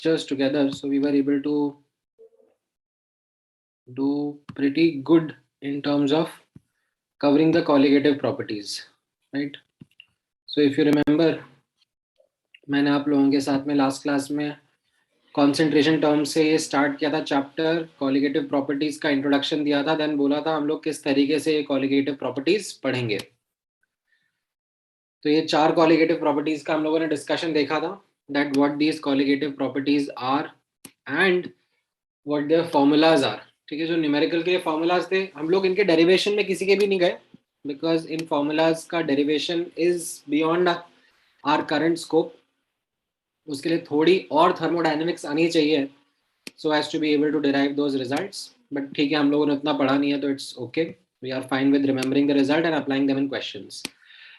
lectures together, so we were able to do pretty good in terms of covering the colligative properties, right? So if you remember, मैंने आप लोगों के साथ में last class में concentration term से ये स्टार्ट किया था चैप्टर, कॉलिगेटिव प्रॉपर्टीज का इंट्रोडक्शन दिया था, देन बोला था हम लोग किस तरीके से ये कॉलिगेटिव प्रॉपर्टीज पढ़ेंगे। तो ये 4 कॉलिगेटिव प्रॉपर्टीज का हम लोगों ने डिस्कशन देखा था, that what these colligative properties are and what their formulas are. ठीक है, जो न्यूमेरिकल के फॉर्मूलाज थे, हम लोग इनके डेरिवेशन में किसी के भी नहीं गए, बिकॉज इन फॉर्मूलाज का derivation is beyond our current scope. उसके लिए थोड़ी और थर्मोडायनेमिक्स आनी चाहिए so as to be able to derive those results, but ठीक है, हम लोगों ने उतना पढ़ा नहीं है, तो it's okay, we are fine with remembering the result and applying them in questions.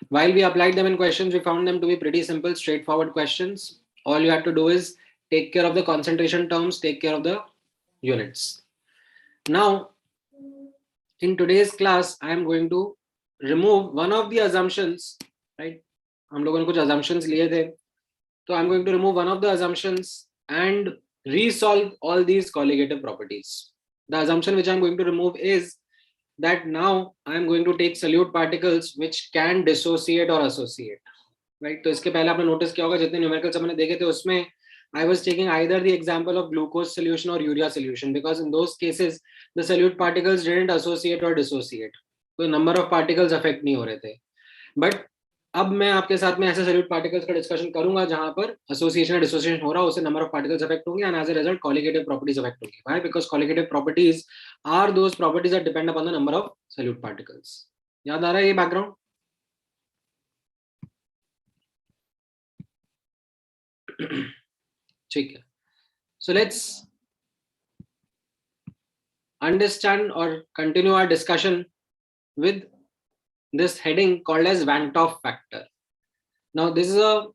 While we applied them in questions, we found them to be pretty simple, straightforward questions. All you have to do is take care of the concentration terms, take care of the units. Now in today's class I am going to remove one of the assumptions, right? हम लोगों ने कुछ assumptions लिए थे, so I'm going to remove one of the assumptions and resolve all these colligative properties. The assumption which I'm going to remove is that now I'm going to take solute particles which can dissociate or associate, right? तो इसके पहले आपने notice किया होगा जितने numericals हमने देखे थे उसमें I was taking either the example of glucose solution or urea solution, because in those cases the solute particles didn't associate or dissociate, तो number of particles affect नहीं हो रहे थे. But अब मैं आपके साथ में ऐसे सॉल्यूट पार्टिकल्स का डिस्कशन करूंगा जहां पर एसोसिएशन और डिसोसिएशन हो रहा है, उससे नंबर ऑफ पार्टिकल्स अफेक्ट होंगे and as a result colligative properties affect होंगी. Why? Because colligative properties are those properties that depend upon the number of solute particles. याद आ रहा है ये बैकग्राउंड? ठीक है, सो लेट्स अंडरस्टैंड और continue our discussion with this heading called as Van 't Hoff factor. Now this is a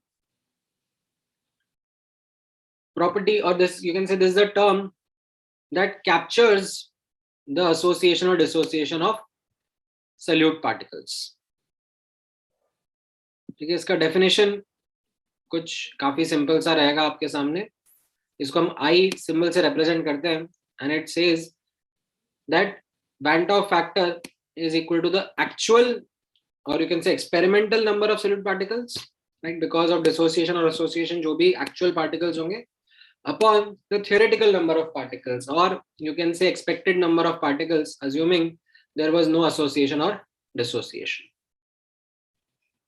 property, or this, you can say this is a term that captures the association or dissociation of solute particles. ठीक है, इसका definition कुछ काफी simple सा रहेगा आपके सामने. इसको हम आई सिंबल से रिप्रेजेंट करते हैं and it says that Van 't Hoff factor is equal to the actual, or you can say experimental number of solute particles, right? Because of dissociation or association जो भी actual particles होंगे upon the theoretical number of particles, or you can say expected number of particles assuming there was no association or dissociation.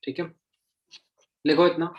ठीक है, लिखो इतना.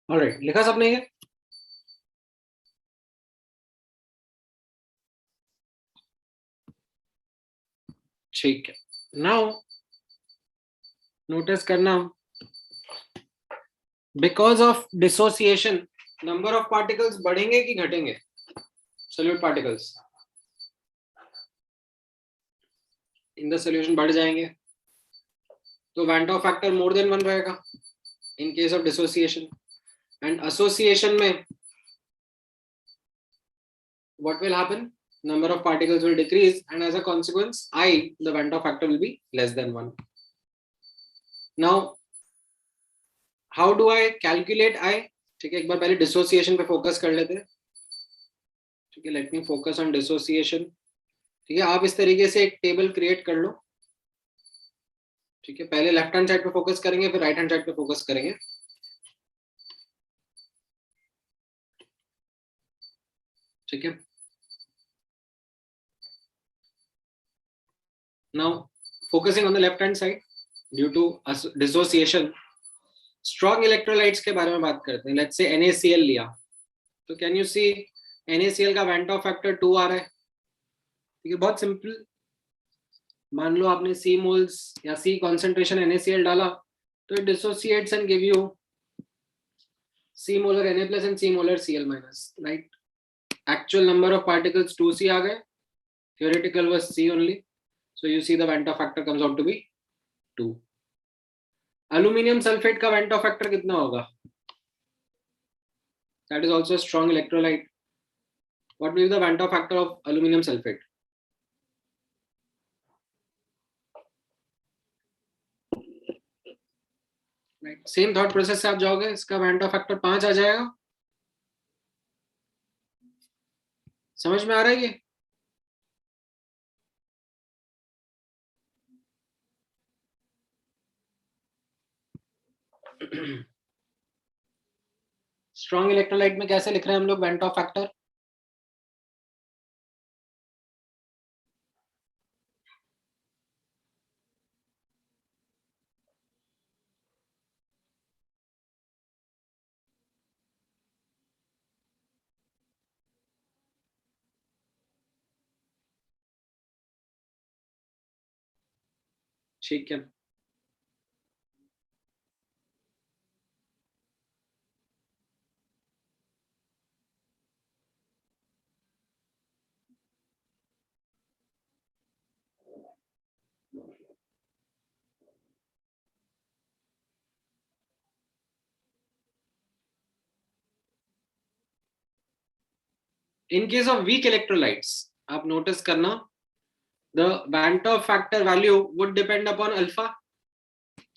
Alright, लिखा सबने ये? ठीक है, नाउ नोटिस करना, because of dissociation number of particles बढ़ेंगे कि घटेंगे? Solute particles in the solution बढ़ जाएंगे, तो van't Hoff factor more than 1 रहेगा in case of dissociation, and association में what will happen, number of particles will decrease, and as a consequence I, the van der factor will be less than 1. Now how do I calculate I? ठीक है, एक बार पहले dissociation पे focus कर लेते हैं। ठीक है, let me focus on dissociation. ठीक है, आप इस तरीके से एक टेबल क्रिएट कर लो। ठीक है, पहले लेफ्ट हैंड साइड पे फोकस करेंगे, फिर राइट हैंड साइड पे फोकस करेंगे। ठीक है, now focusing on the left hand side, due to dissociation, strong electrolytes के बारे में बात करते हैं। लेट्स से NaCl लिया, तो कैन यू सी NaCl का वैन टॉप फैक्टर 2 आ रहा है। ठीक है, बहुत सिंपल, मान लो आपने C मोल्स या C कॉन्सेंट्रेशन NaCl डाला, तो it dissociates and give you C molar Na plus and C molar Cl minus, right? Actual number of particles 2C आ गए, theoretical was C only, so you see the van der factor comes out to be 2. Aluminium sulfate का van der factor कितना होगा? That is also a strong electrolyte. What will be the van der factor of aluminium sulfate? Right. Same thought process से आप जाओगे, इसका van der factor 5 आ जाएगा। समझ में आ रहा है ये? स्ट्रॉन्ग इलेक्ट्रोलाइट में कैसे लिख रहे हैं हम लोग van der factor? ठीक है, इन केस ऑफ वीक इलेक्ट्रोलाइट्स आप नोटिस करना, the van der factor value would depend upon alpha,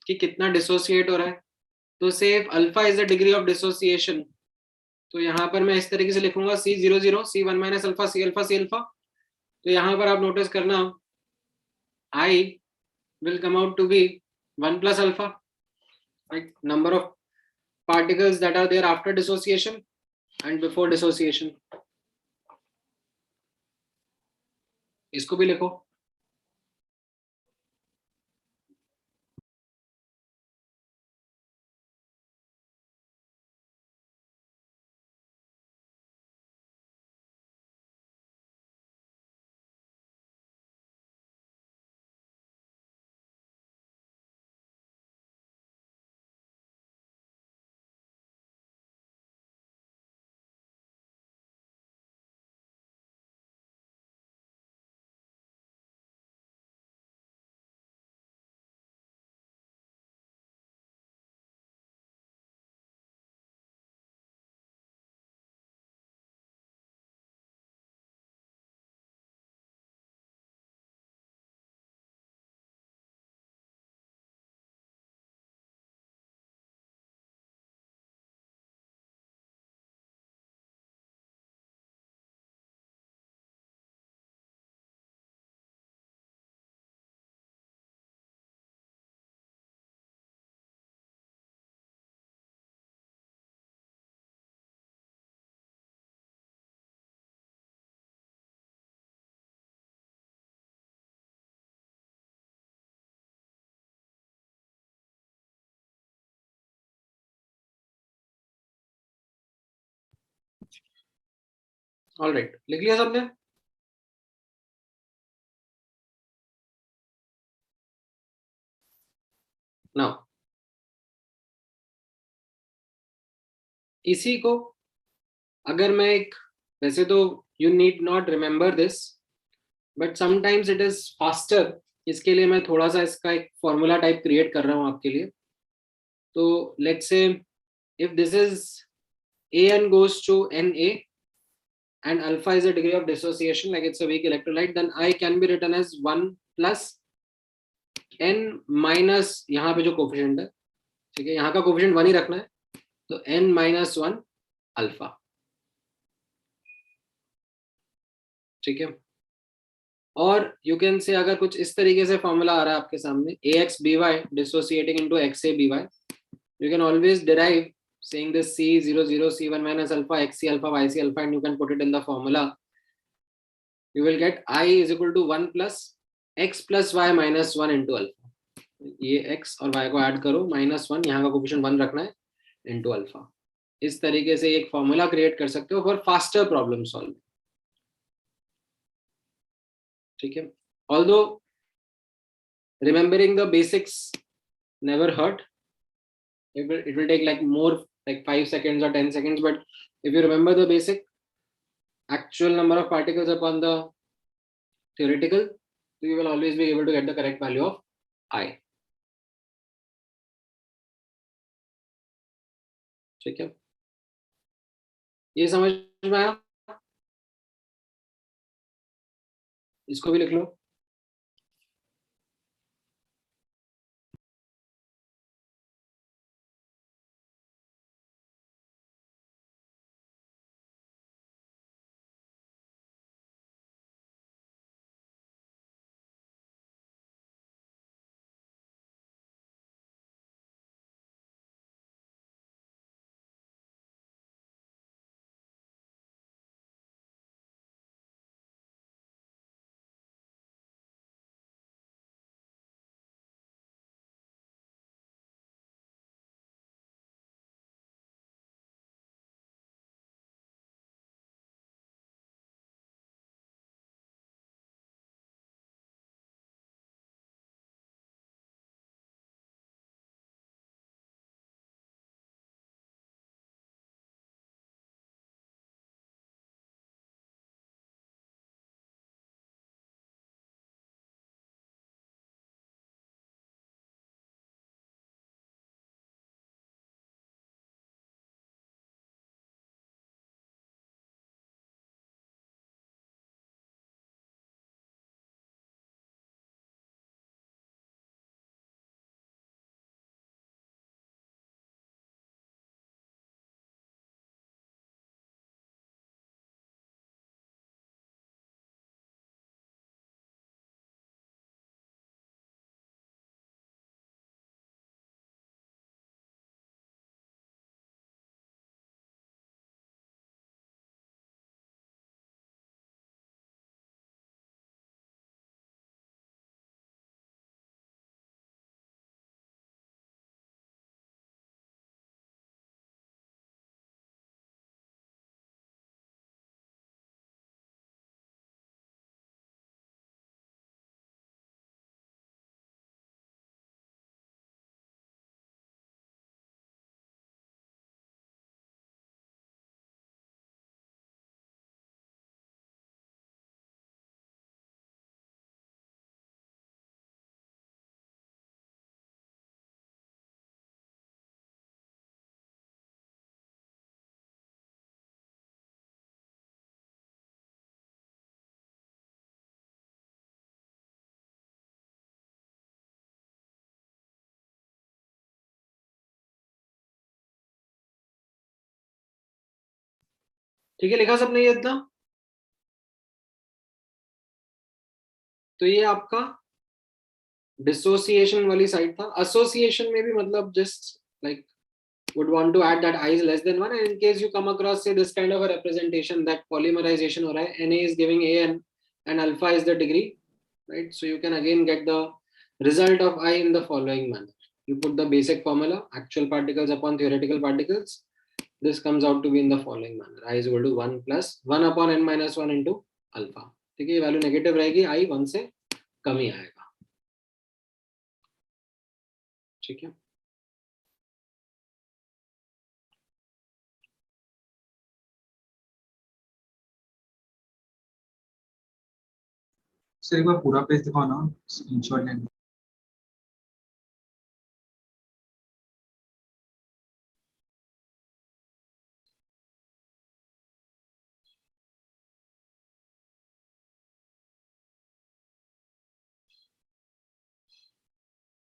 कि कितना डिसोसिएट हो रहा है। तो से alpha is the degree of dissociation, तो यहाँ पर मैं इस तरीके से लिखूंगा C00 C1 minus alpha C alpha C alpha. तो यहाँ पर आप नोटिस करना I will come out to be 1 plus alpha, right? Number of particles that are there after dissociation and before dissociation. इसको भी लिखो। ऑल राइट, लिख लिया सबने? नाउ इसी को अगर मैं एक, वैसे तो you need not remember this, but sometimes it is faster, इसके लिए मैं थोड़ा सा इसका एक फॉर्मूला टाइप क्रिएट कर रहा हूं आपके लिए. तो let's say if this is an goes to na and alpha is a degree of dissociation, like it's a weak electrolyte, then I can be written as 1 plus n minus, यहाँ पे जो coefficient है, ठीक है, यहाँ का coefficient 1 ही रखना है, तो n minus 1 अल्फा. ठीक है. और यू कैन से अगर कुछ इस तरीके से फॉर्मूला आ रहा है आपके सामने, ax by dissociating into xa by, you can always derive saying this c00 c1 minus alpha xc alpha yc alpha, and you can put it in the formula. You will get I is equal to 1 plus x plus y minus 1 into alpha. ये x और y को add करो, -1, यहाँ का coefficient 1 रखना है, into alpha. इस तरीके से एक फॉर्मूला क्रिएट कर सकते हो फॉर फास्टर प्रॉब्लम सॉल्व. ठीक है. Although remembering the basics never hurt. It will take like more, like 5 seconds or 10 seconds, but if you remember the basic actual number of particles upon the theoretical, you will always be able to get the correct value of I. ठीक है. ये समझ में आया? इसको भी लिख लो. ठीक है. लिखा सबने ये इतना? तो ये आपका डिसोसिएशन वाली साइड था. एसोसिएशन में भी मतलब just like would want to add that I is less than 1, and in case you come across say this kind of a representation that polymerization हो रहा है, Na is giving an and alpha is the degree, right? So you can again get the result of I in the following manner. You put the basic formula, actual particles upon theoretical particles, this comes out to be in the following manner. I is equal to 1 plus 1 upon n minus 1 into alpha. ठीक है, ये value negative रहेगी, I 1 से कम ही आएगा. ठीक है, sir एक बार पूरा पेज दिखाओ ना, स्क्रीनशॉट लेंगे।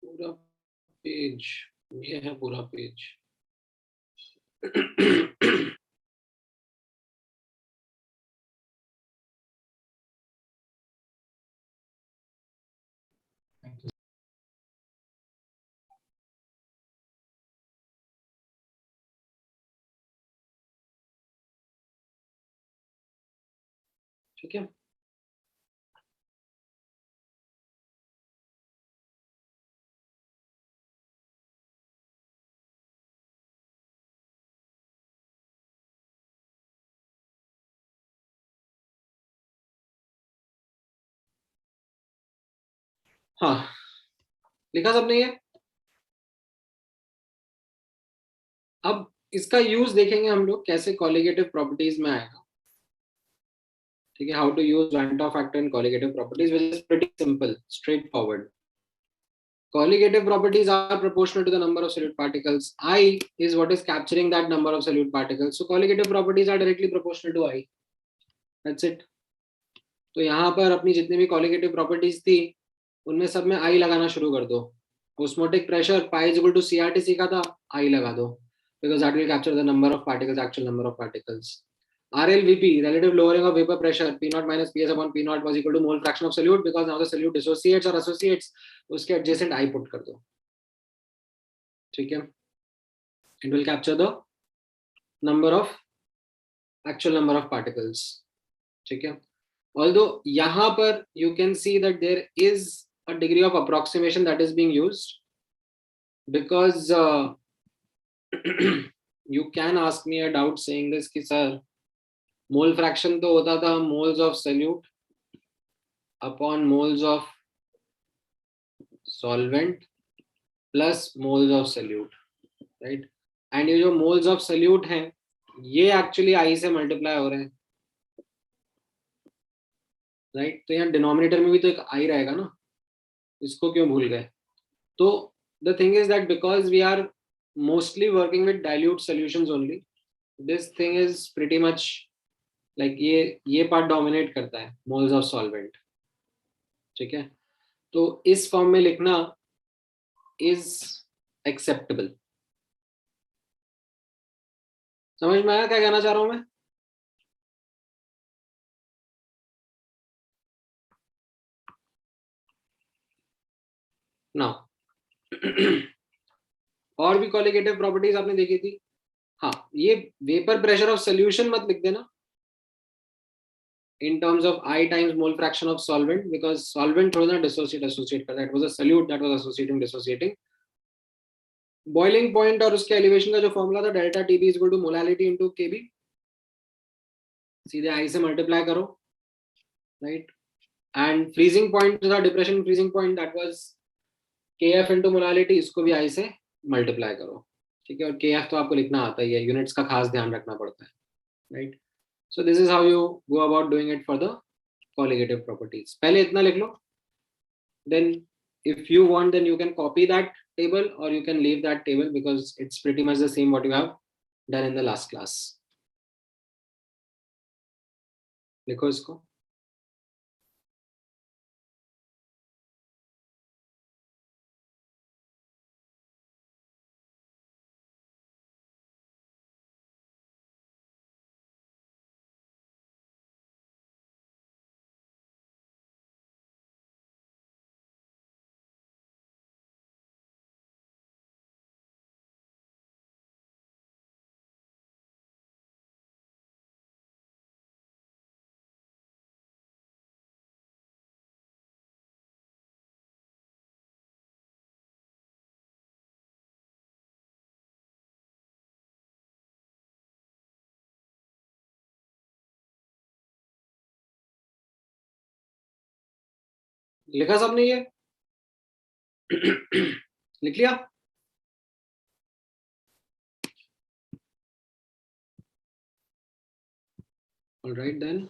पूरा पेज, ये है पूरा पेज। Thank you. ठीक है, हाँ लिखा सबने ये। अब इसका यूज देखेंगे हम लोग कैसे कॉलिगेटिव प्रॉपर्टीज में आएगा। ठीक है, how to use van't Hoff factor in colligative properties, which is pretty simple, straight forward. Colligative properties are proportional to the number of solute particles. I is what is capturing that number of solute particles. So colligative properties are directly proportional to I. That's it. तो यहाँ पर अपनी जितनी भी colligative properties थी उनमें सब में I लगाना शुरू कर दो। Osmotic pressure pi is equal to CRT सीखा था, I लगा दो because that will capture the number of particles, actual number of particles. RLVP, relative lowering of vapor pressure, P naught minus PS upon P naught was equal to mole fraction of solute because now the solute dissociates or associates, उसके adjacent I put कर दो। ठीक है, it will capture the number of actual number of particles। ठीक है, although यहाँ पर you can see that there is a degree of approximation that is being used because you can ask me a doubt saying this कि sir mole fraction तो होता था moles of solute upon moles of solvent plus moles of solute, right? and ये जो moles of solute हैं ये actually I से multiply हो रहे हैं, राइट? तो यहाँ डिनोमिनेटर में भी तो एक आई रहेगा ना, इसको क्यों भूल गए? तो the thing is that because we are mostly working with dilute solutions only, this thing is pretty much like ये पार्ट डोमिनेट करता है मोल्स ऑफ सॉल्वेंट। ठीक है, तो इस फॉर्म में लिखना इज एक्सेप्टेबल। समझ में आया क्या कहना चाह रहा हूं मैं? नाउ और भी कॉलिगेटिव प्रॉपर्टीज आपने देखी थी। हाँ, ये वेपर प्रेशर ऑफ सोल्यूशन मत लिख देना in terms of I times mole fraction of solvent because solvent थोड़ा ना associate करता है, it was a solute that was dissociating। Boiling point और उसके एलिवेशन का जो फॉर्मूला था delta TB is equal to molality into KB, सीधे आई से मल्टीप्लाई करो, राइट? एंड फ्रीजिंग पॉइंट था depression freezing point, that was KF into molality, इसको भी आई से मल्टीप्लाई करो। ठीक है, और केएफ तो आपको लिखना आता ही है, यूनिट्स का खास ध्यान रखना पड़ता है, right? So this is how you go about doing it for the colligative properties. पहले इतना लिख लो, then if you want then you can copy that table or you can leave that table because it's pretty much the same what you have done in the last class। लिखो इसको। लिखा सबने ये? लिख लिया? ऑलराइट देन,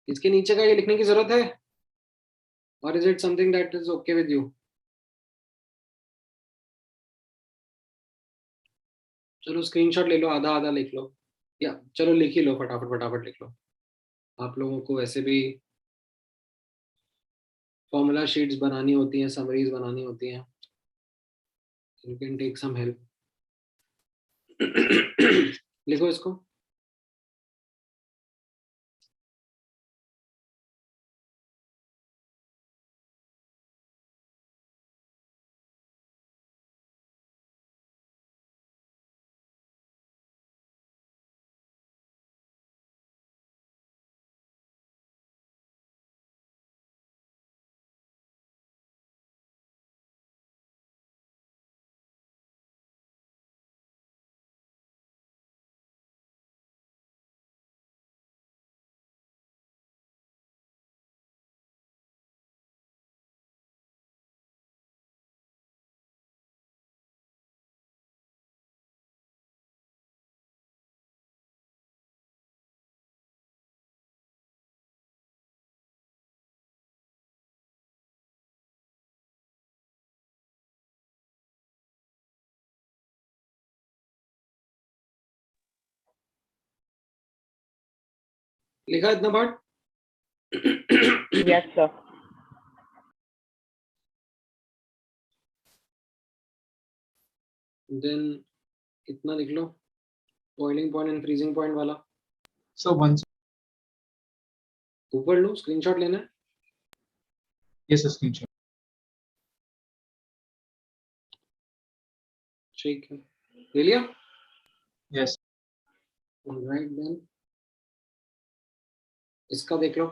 इसके नीचे का ये लिखने की जरूरत है, और is it something that is okay with you? चलो स्क्रीनशॉट ले लो, आधा आधा लिख लो, या चलो लिख ही लो, फटाफट फटाफट लिख लो। आप लोगों को वैसे भी फॉर्मूला शीट्स बनानी होती हैं, समरीज बनानी होती हैं, you can take some help. लिखो इसको। लिखा इतना पार्ट? Yes, sir. देन इतना लिख लो, boiling point and freezing point वाला। So once, ऊपर लो, स्क्रीनशॉट लेना है। yes, a screenshot. ठीक है, ले लिया? Yes. ऑलराइट देन, इसका देख लो।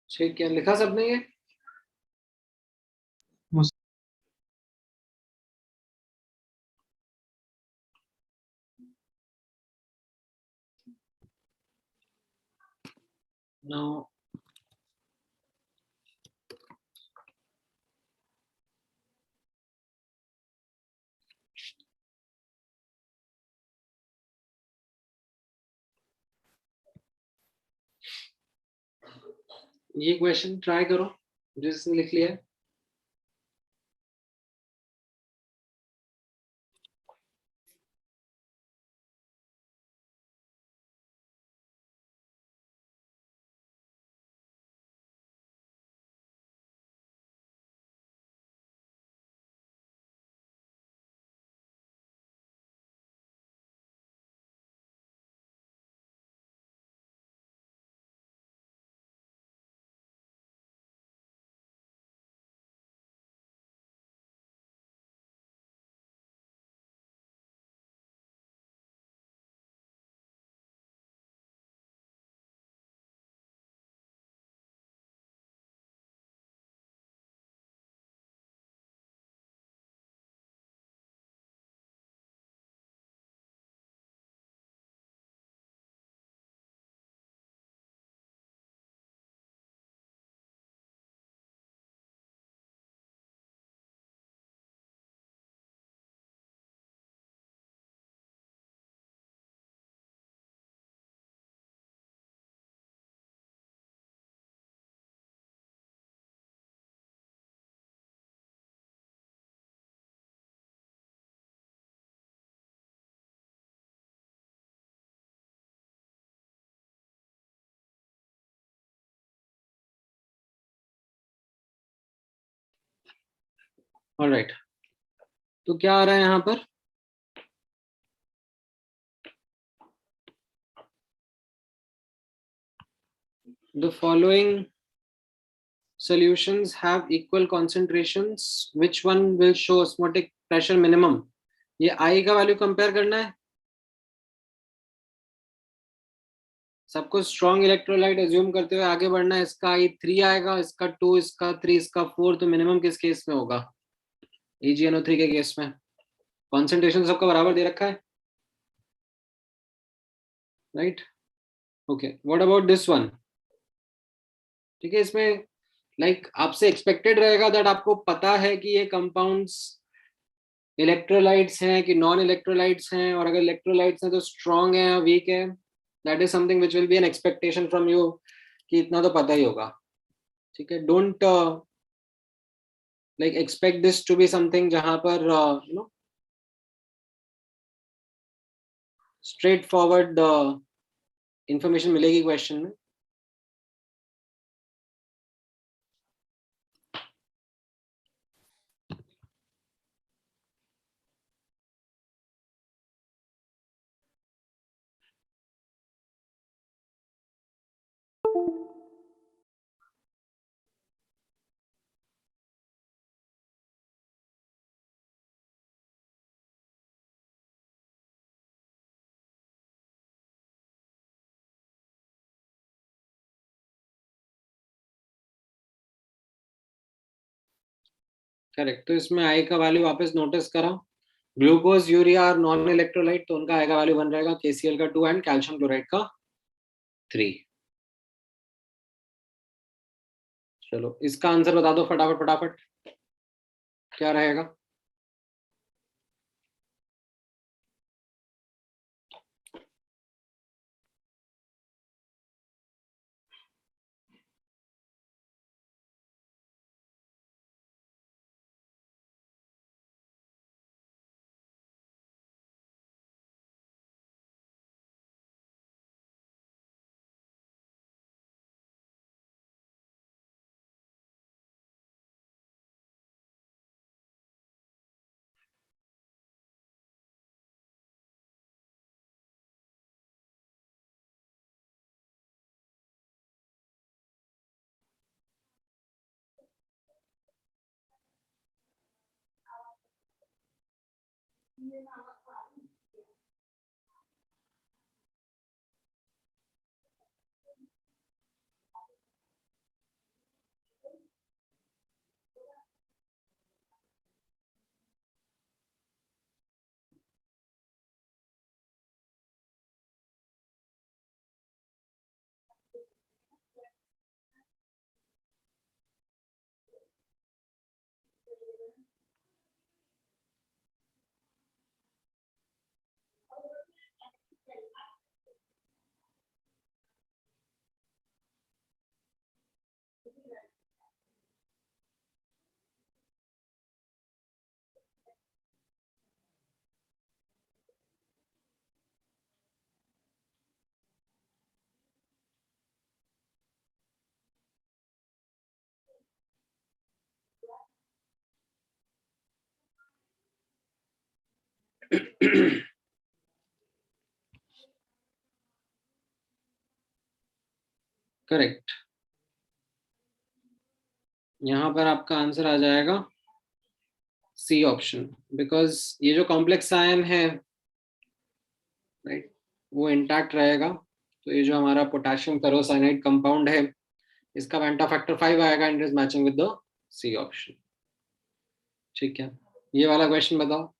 ठीक है, लिखा सबने ये? Most- नाउ ये क्वेश्चन ट्राई करो जिसने लिख लिया है। ऑलराइट, तो क्या आ रहा है यहाँ पर? The following solutions have equal concentrations. Which one will show osmotic pressure minimum? ये I का वैल्यू कंपेयर करना है. सबको स्ट्रॉन्ग इलेक्ट्रोलाइट एज्यूम करते हुए आगे बढ़ना है. इसका I3 आएगा, इसका 2, इसका 3, इसका 4. तो मिनिमम किस केस में होगा? EgNO3 के केस में. कॉन्सेंट्रेशन सबका बराबर दे रखा है, right? Okay, what about this one? ठीक है, इसमें लाइक आपसे एक्सपेक्टेड रहेगा दैट आपको पता है कि ये कंपाउंड्स इलेक्ट्रोलाइट्स हैं कि नॉन इलेक्ट्रोलाइट्स हैं, और अगर इलेक्ट्रोलाइट्स हैं तो स्ट्रॉन्ग है या वीक है. That is something which will be an expectation from you कि इतना तो पता ही होगा. ठीक है, don't like expect this to be something जहां पर you know straight forward information मिलेगी क्वेश्चन में. करेक्ट, तो इसमें आई का वैल्यू वापस नोटिस करा. ग्लूकोज यूरिया और नॉन इलेक्ट्रोलाइट, तो उनका आई का वैल्यू बन रहेगा KCl का 2 एंड कैल्शियम क्लोराइड का 3. चलो इसका आंसर बता दो फटाफट फटाफट, क्या रहेगा? करेक्ट, यहां पर आपका आंसर आ जाएगा सी ऑप्शन, बिकॉज ये जो कॉम्प्लेक्स आयन है, राइट, वो इंटैक्ट रहेगा. तो ये जो हमारा पोटेशियम फेरोसाइनाइड कंपाउंड है, इसका वेंटा फैक्टर 5 आएगा and is matching with the C option. ठीक है, ये वाला क्वेश्चन बताओ.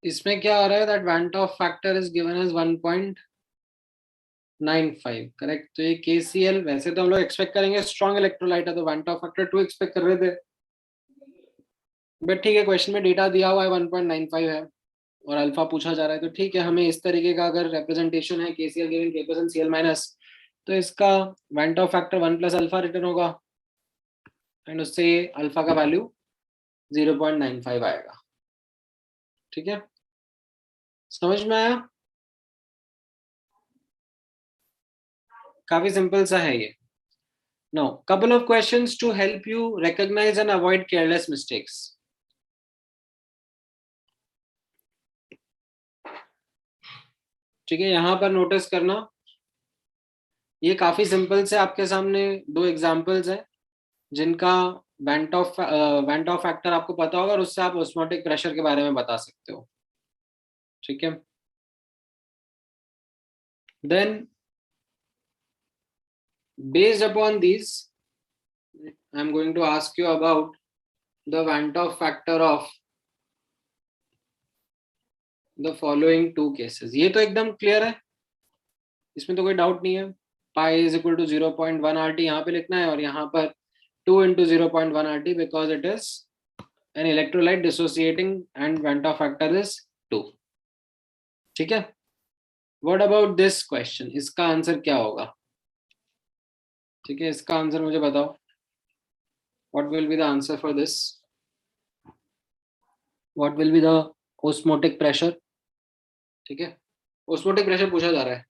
इसमें क्या आ रहा है that van't Hoff factor is given as 1.95 correct. तो ये KCl वैसे तो हम लोग एक्सपेक्ट करेंगे स्ट्रॉन्ग इलेक्ट्रोलाइट है तो वैन टॉप फैक्टर 2 एक्सपेक्ट कर रहे थे, बट ठीक है क्वेश्चन में डेटा दिया हुआ है 1.95 है और अल्फा पूछा जा रहा है, तो ठीक है हमें इस तरीके का अगर रिप्रेजेंटेशन है KCl given K plus and Cl minus, तो इसका van't Hoff factor 1 plus alpha return होगा एंड उससे अल्फा का वैल्यू 0.95 आएगा. ठीक है, समझ में आया? काफी सिंपल सा है ये. Now couple of questions to help you recognize and avoid careless mistakes. ठीक है, यहां पर नोटिस करना, ये काफी सिंपल से आपके सामने दो एग्जांपल्स हैं जिनका वेंट ऑफ फैक्टर आपको पता होगा और उससे आप ऑस्मोटिक प्रेशर के बारे में बता सकते हो. ठीक है, then based upon these I am going to ask you about the Van 't Hoff factor of the following two cases. ये तो एकदम क्लियर है, इसमें तो कोई डाउट नहीं है. Pi is equal to 0.1 RT यहाँ पे लिखना है और यहाँ पर 2 into 0.1 RT because it is an electrolyte dissociating and Van 't Hoff factor is 2. ठीक है, व्हाट अबाउट दिस क्वेश्चन, इसका आंसर क्या होगा? ठीक है, इसका आंसर मुझे बताओ. What will be the answer for this? What will be the osmotic pressure? ठीक है, ऑस्मोटिक प्रेशर पूछा जा रहा है.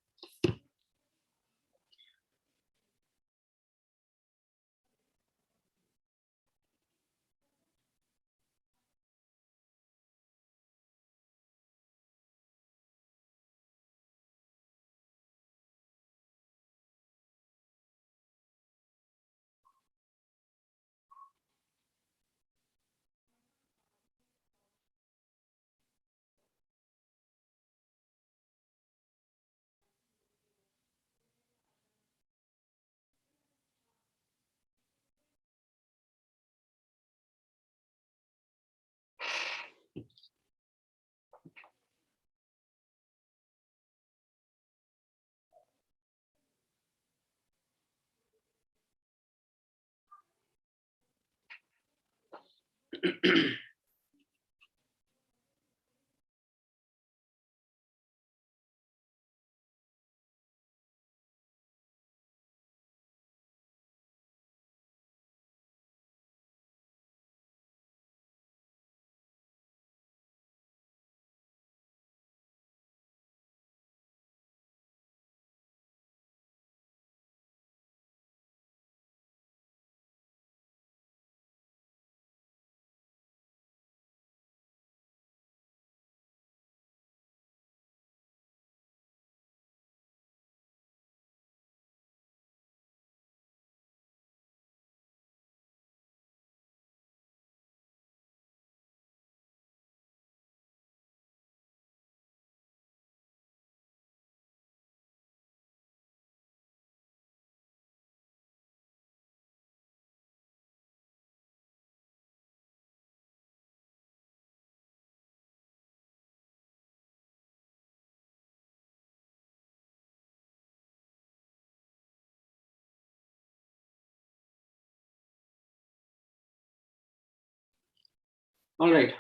ऑल राइट,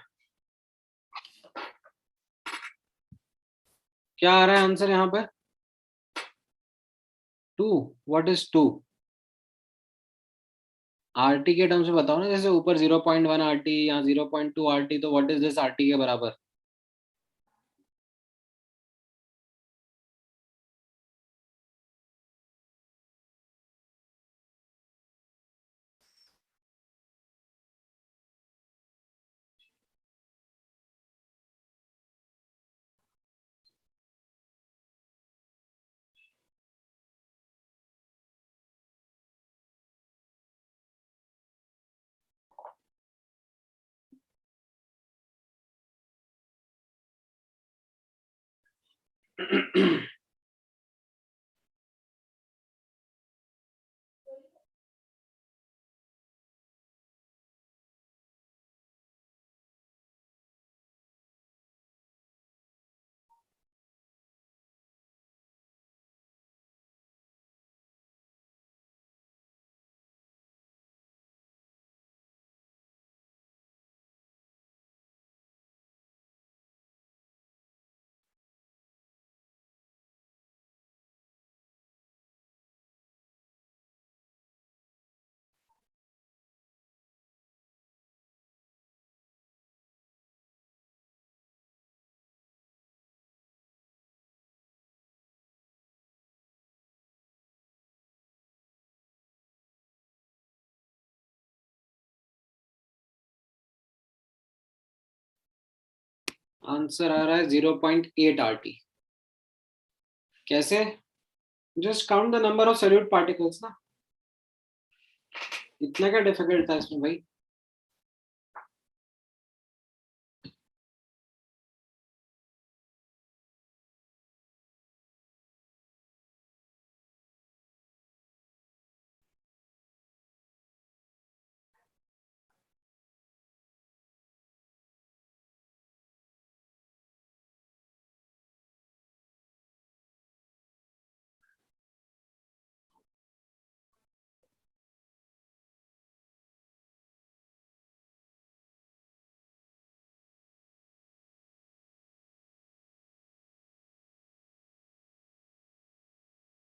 क्या आ रहा है आंसर यहाँ पर? 2. What is 2? RT के टर्म्स में बताओ ना, जैसे ऊपर 0.1 RT या 0.2 RT, तो व्हाट इज दिस RT के बराबर? आंसर आ रहा है 0.8 RT। कैसे? Just count the number of solute particles ना, इतना क्या डिफिकल्ट था इसमें भाई।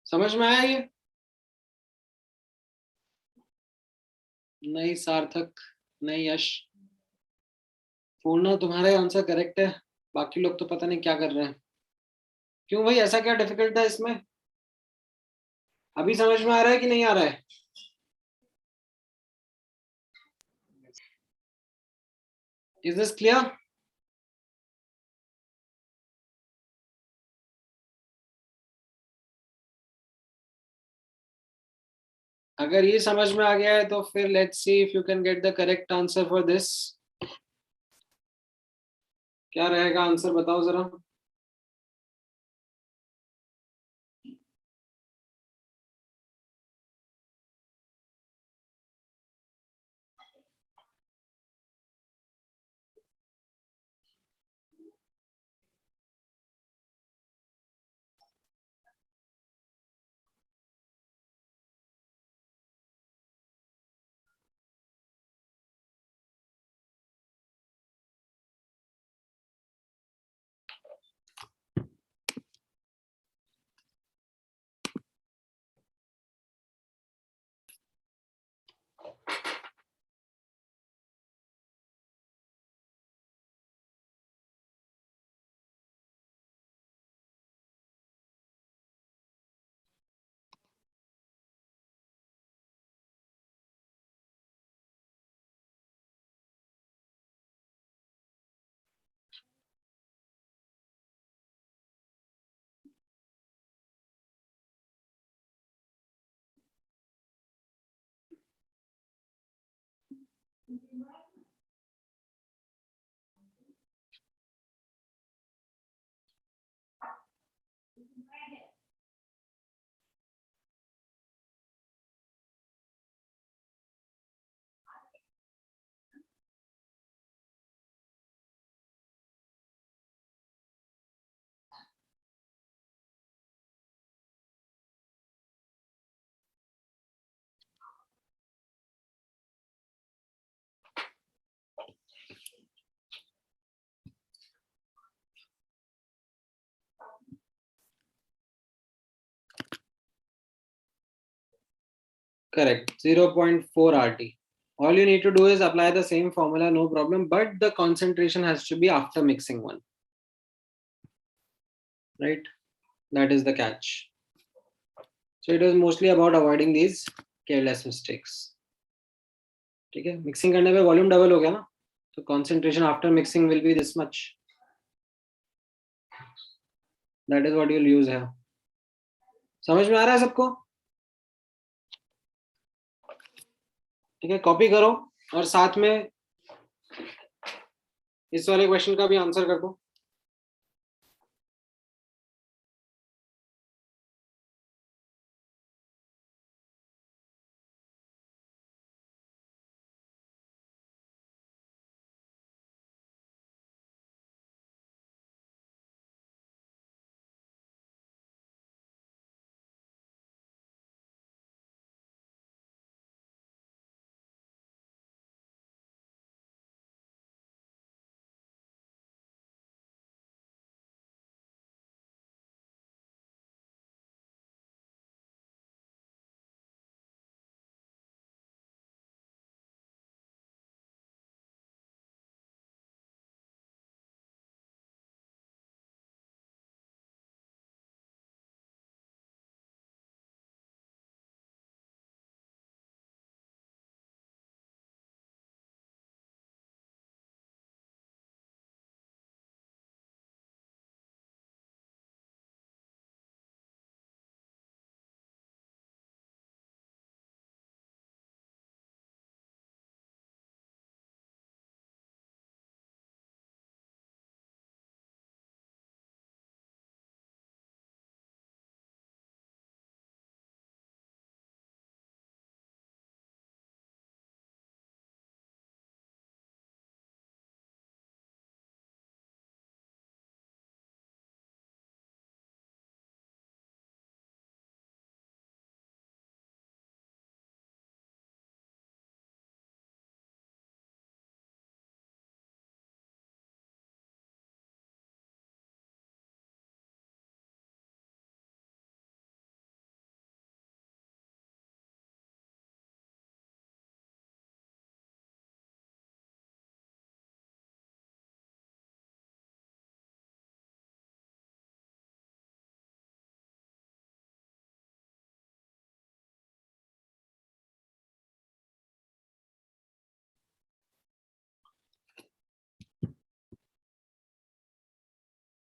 समझ में आया ये? नहीं सार्थक, नहीं यश, पूर्णा तुम्हारा आंसर करेक्ट है, बाकी लोग तो पता नहीं क्या कर रहे हैं। क्यों भाई, ऐसा क्या डिफिकल्ट था इसमें? अभी समझ में आ रहा है कि नहीं आ रहा है? Is this clear? अगर ये समझ में आ गया है तो फिर let's see if you can get the correct answer for this. क्या रहेगा आंसर, बताओ जरा। Correct, 0.4 RT. All you need to do is apply the same formula, no problem, but the concentration has to be after mixing one. Right? That is the catch. So it is mostly about avoiding these careless mistakes. ठीक है, mixing करने पे volume double हो गया ना, तो concentration after mixing will be this much. That is what you'll use here. समझ में आ रहा है सबको? ठीक है, कॉपी करो और साथ में इस वाले क्वेश्चन का भी आंसर कर दो।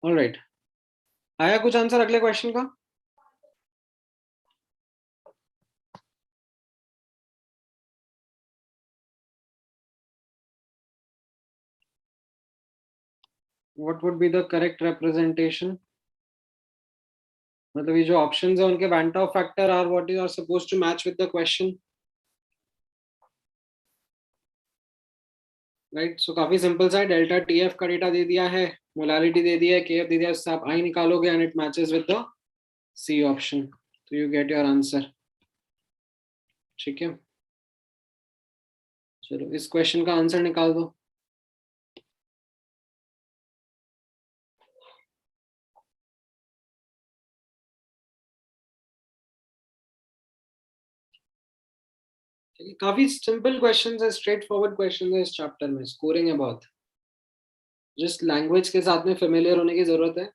ऑलराइट, आया कुछ आंसर अगले क्वेश्चन का? What would be the correct representation? मतलब ये जो ऑप्शंस है उनके Van 't Hoff factor are what you are supposed to match with the question, right? So काफी सिंपल सा है, डेल्टा टीएफ का डेटा दे दिया है, मोलालिटी दे दिया है, केएफ दे दिया है, उससे आप आई निकालोगे and it matches with the C option, तो यू गेट योर आंसर। ठीक है, चलो इस क्वेश्चन का आंसर निकाल दो। काफी सिंपल क्वेश्चंस है, स्ट्रेट फॉरवर्ड क्वेश्चन है इस चैप्टर में, स्कोरिंग है बहुत, जस्ट लैंग्वेज के साथ में फेमिलियर होने की जरूरत है।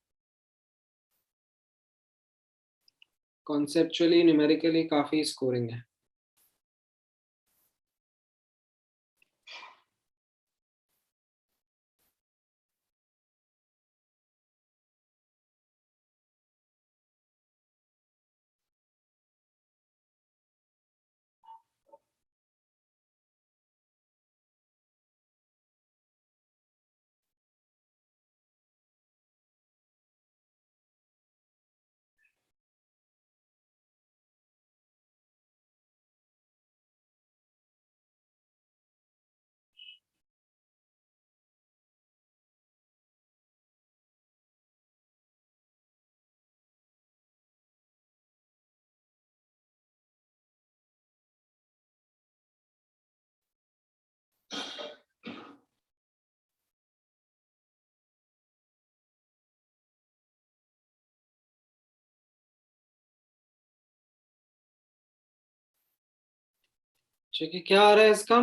कॉन्सेप्चुअली न्यूमेरिकली काफी स्कोरिंग है। ठीक है, क्या आ रहा है इसका?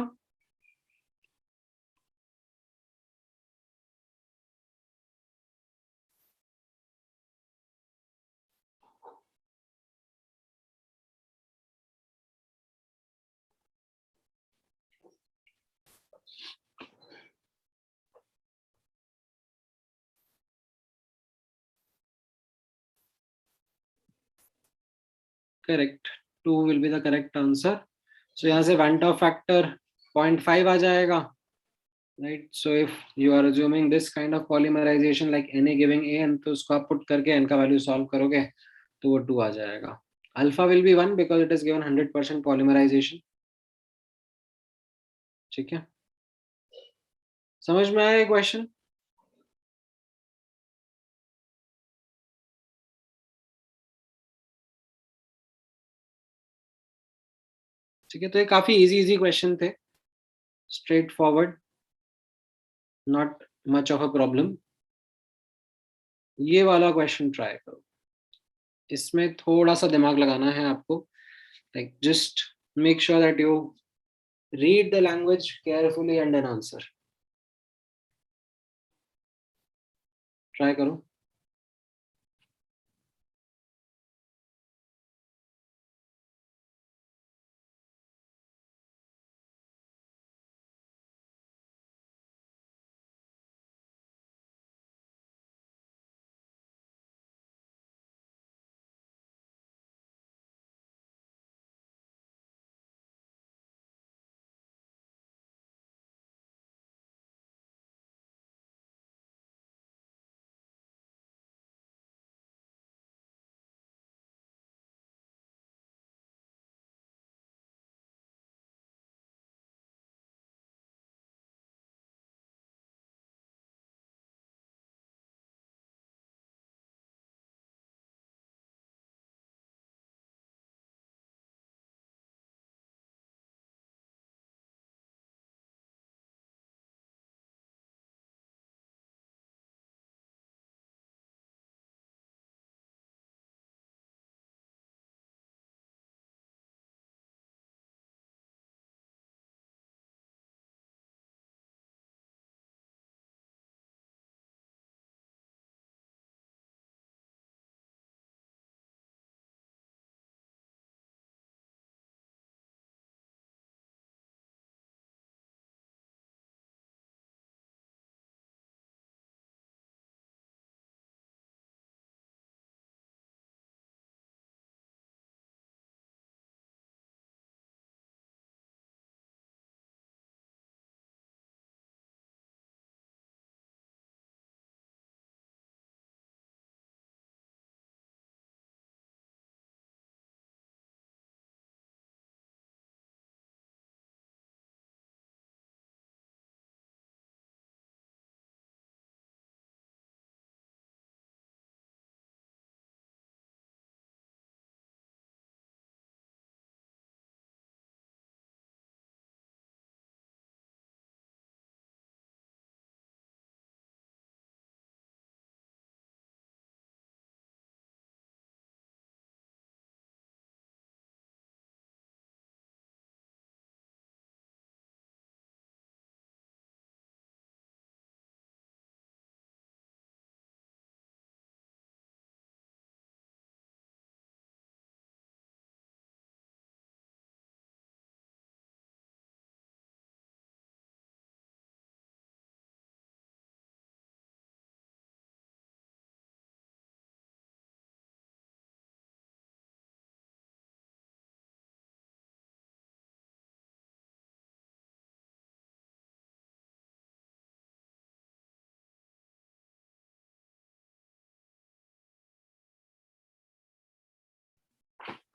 Correct, 2 will be the correct answer. So यहाँ से Van 't Hoff फैक्टर 0.5 आ जाएगा, right? So if you are assuming this kind of polymerisation like Na गिविंग an, तो उसको आप पुट करके n का वैल्यू सॉल्व करोगे तो वो 2 आ जाएगा। Alpha will be 1 because it is given 100% polymerisation. ठीक है, समझ में आया ये क्वेश्चन? ठीक है, तो ये काफी इजी इजी क्वेश्चन थे, straight forward, not much of a problem. ये वाला क्वेश्चन ट्राई करो, इसमें थोड़ा सा दिमाग लगाना है आपको, like just make sure that you read the language carefully and then answer. Try करो।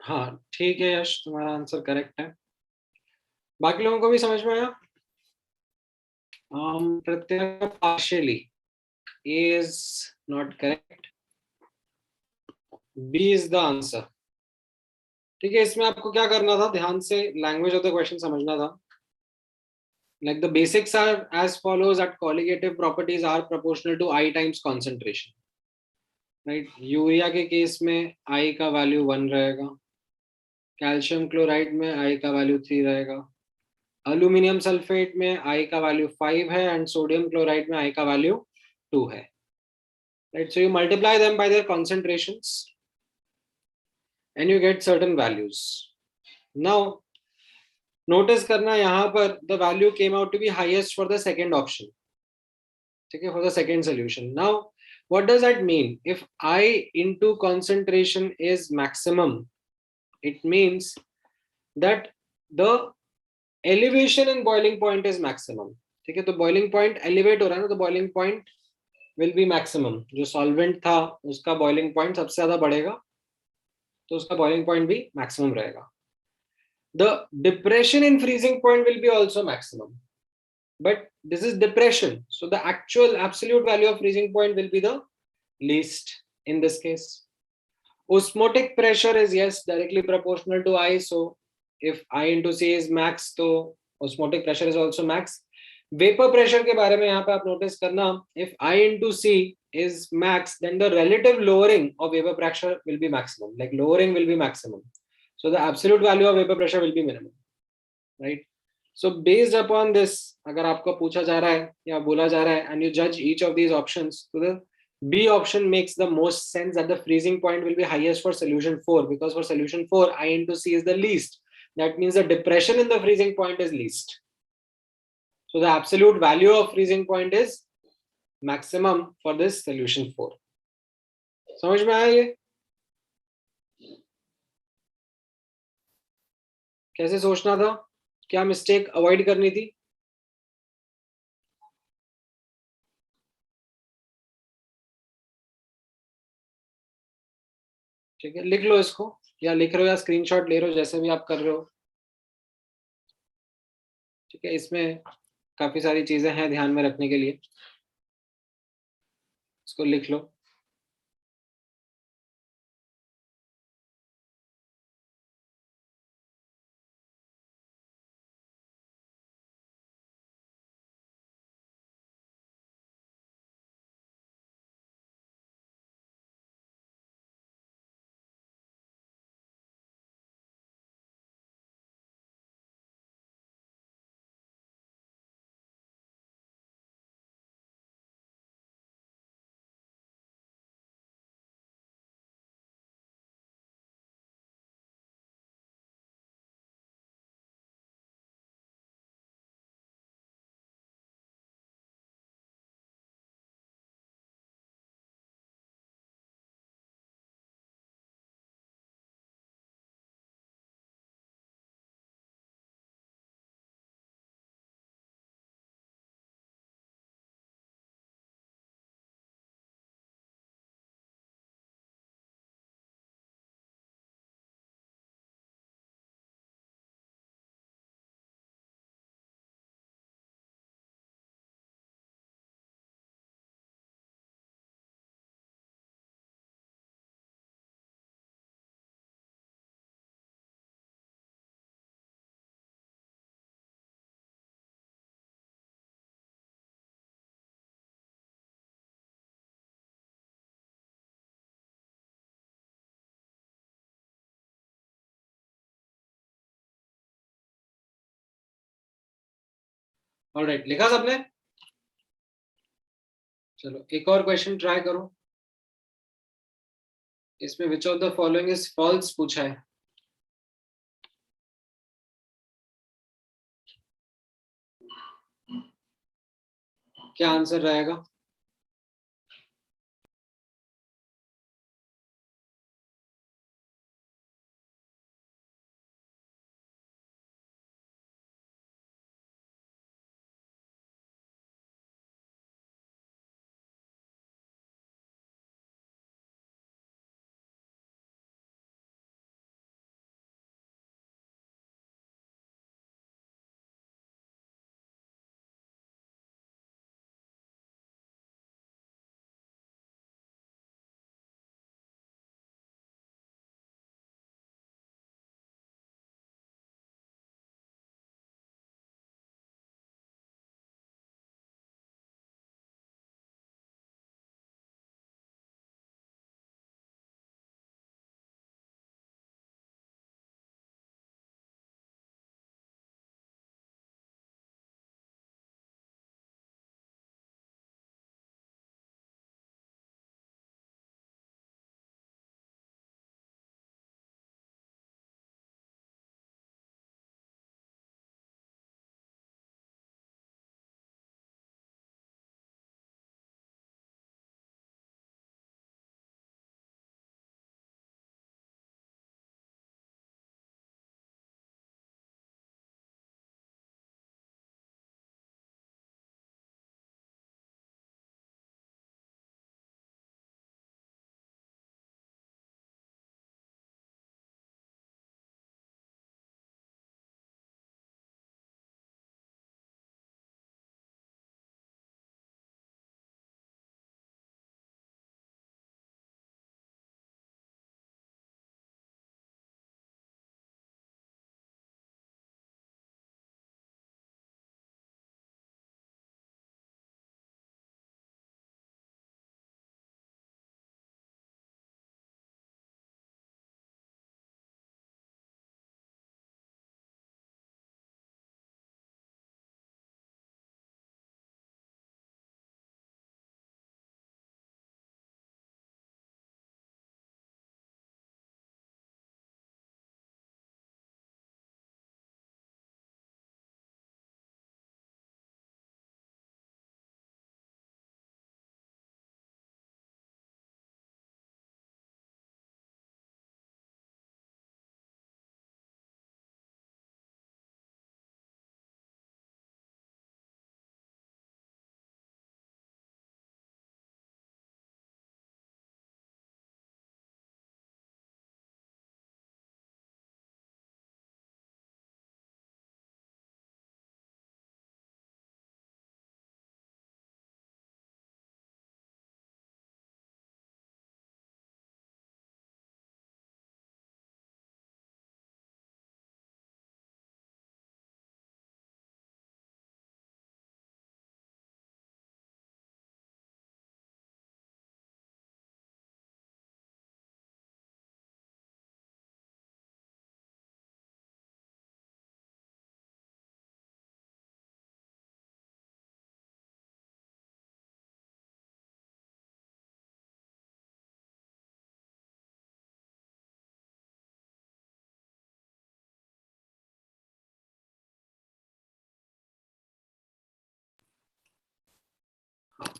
हाँ ठीक है यश, तुम्हारा आंसर करेक्ट है। बाकी लोगों को भी समझ में आया? प्रत्यय partially is not correct, B is the answer. ठीक है, इसमें आपको क्या करना था, ध्यान से लैंग्वेज ऑफ द क्वेश्चन समझना था। Like the basics are as follows: that colligative properties are proportional to I times concentration. Right? Urea के केस में I का वैल्यू 1 रहेगा, कैल्शियम क्लोराइड में I का वैल्यू 3 रहेगा, अल्यूमिनियम सल्फेट में I का वैल्यू 5 है एंड सोडियम क्लोराइड में I का वैल्यू 2 है। Right? So you multiply them by their concentrations and you get certain values. Now notice करना यहाँ पर the value came out to be highest for the second option. ठीक है, for the second solution. Now what does that mean? If i into concentration is maximum, it means that the elevation in boiling point is maximum. ठीक है, तो boiling point elevate हो रहा है ना, तो boiling point will be maximum. जो solvent था उसका बॉइलिंग पॉइंट सबसे ज्यादा बढ़ेगा, तो उसका बॉइलिंग पॉइंट भी मैक्सिमम रहेगा। The depression in freezing point will be also maximum, but this is depression, so the actual absolute value of freezing point will be the least in this case. Osmotic pressure is yes directly proportional to I, so if I into C is max, तो osmotic pressure is also max. Vapor pressure के बारे में यहाँ पे आप notice करना, if I into C is max, then the relative lowering of vapor pressure will be maximum, like lowering will be maximum. So the absolute value of vapor pressure will be minimum, right? So based upon this, अगर आपको पूछा जा रहा है या बोला जा रहा है and you judge each of these options, so the B option makes the most sense, that the freezing point will be highest for solution 4, because for solution 4 I into C is the least. That means the depression in the freezing point is least. So the absolute value of freezing point is maximum for this solution 4. समझ में आया ये? कैसे सोचना था, क्या mistake avoid करनी थी? ठीक है, लिख लो इसको, या लिख रहे हो या स्क्रीनशॉट ले रहे हो, जैसे भी आप कर रहे हो। ठीक है, इसमें काफी सारी चीजें हैं ध्यान में रखने के लिए, इसको लिख लो। ऑलराइट, लिखा सबने? चलो एक और क्वेश्चन ट्राई करो। इसमें which of the following is false पूछा है। क्या आंसर रहेगा?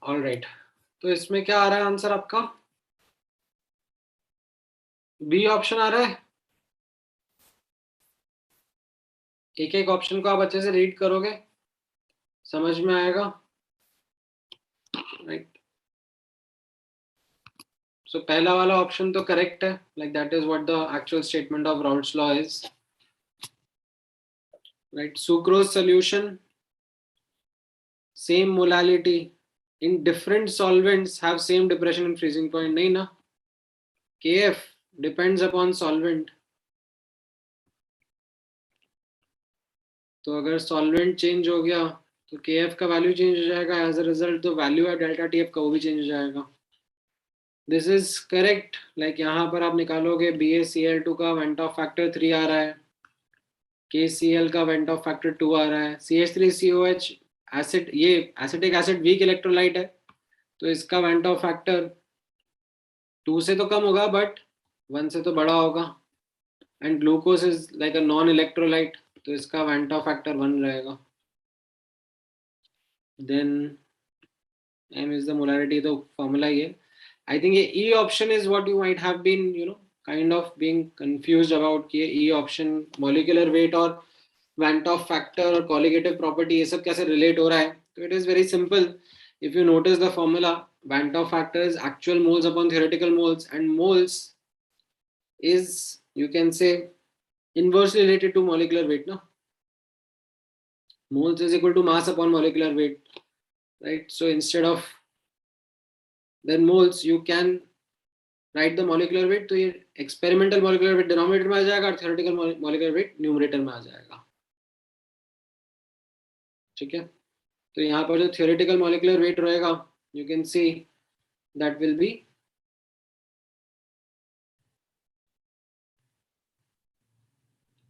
ऑल राइट, तो इसमें क्या आ रहा है आंसर आपका? बी ऑप्शन आ रहा है। एक एक ऑप्शन को आप अच्छे से रीड करोगे, समझ में आएगा, राइट। सो पहला वाला ऑप्शन तो करेक्ट है, like that is what the actual statement of Raoult's law is, right. Sucrose solution, same molality in different solvents have same depression and freezing point, नहीं ना, kf depends upon solvent। तो अगर solvent change हो गया तो kf का value change हो जाएगा, एज अ रिजल्ट तो वैल्यू ऑफ डेल्टा टीएफ का वो भी चेंज हो जाएगा। दिस इज करेक्ट, लाइक यहाँ पर आप निकालोगे BaCl2 का वेंट ऑफ फैक्टर 3 आ रहा है, KCl का वेंट ऑफ फैक्टर 2 आ रहा है, CH3COH एसिड, ये एसिटिक एसिड वीक इलेक्ट्रोलाइट है, तो इसका वेंट ऑफ फैक्टर 2 से तो कम होगा बट 1 से तो बड़ा होगा। And glucose is like a non electrolyte, तो इसका वेंट ऑफ फैक्टर 1 रहेगा। Then m is the molarity, तो फॉर्मूला ये, आई थिंक ये E option is what you might have been kind of being confused about, कि ये E option molecular weight और van't Hoff factor और colligative property ये सब कैसे रिलेट हो रहा है। तो it is very simple, if you notice the formula, Van't Hoff factor is actual moles upon theoretical moles, and moles is, you can say, inversely related to molecular weight, no? Moles is equal to mass upon molecular weight, right? So instead of then moles, you can write the molecular weight, तो ये experimental molecular weight denominator में आ जाएगा और theoretical molecular weight numerator में आ जाएगा, ठीक है। तो यहाँ पर जो theoretical molecular weight रहेगा, you can see that will be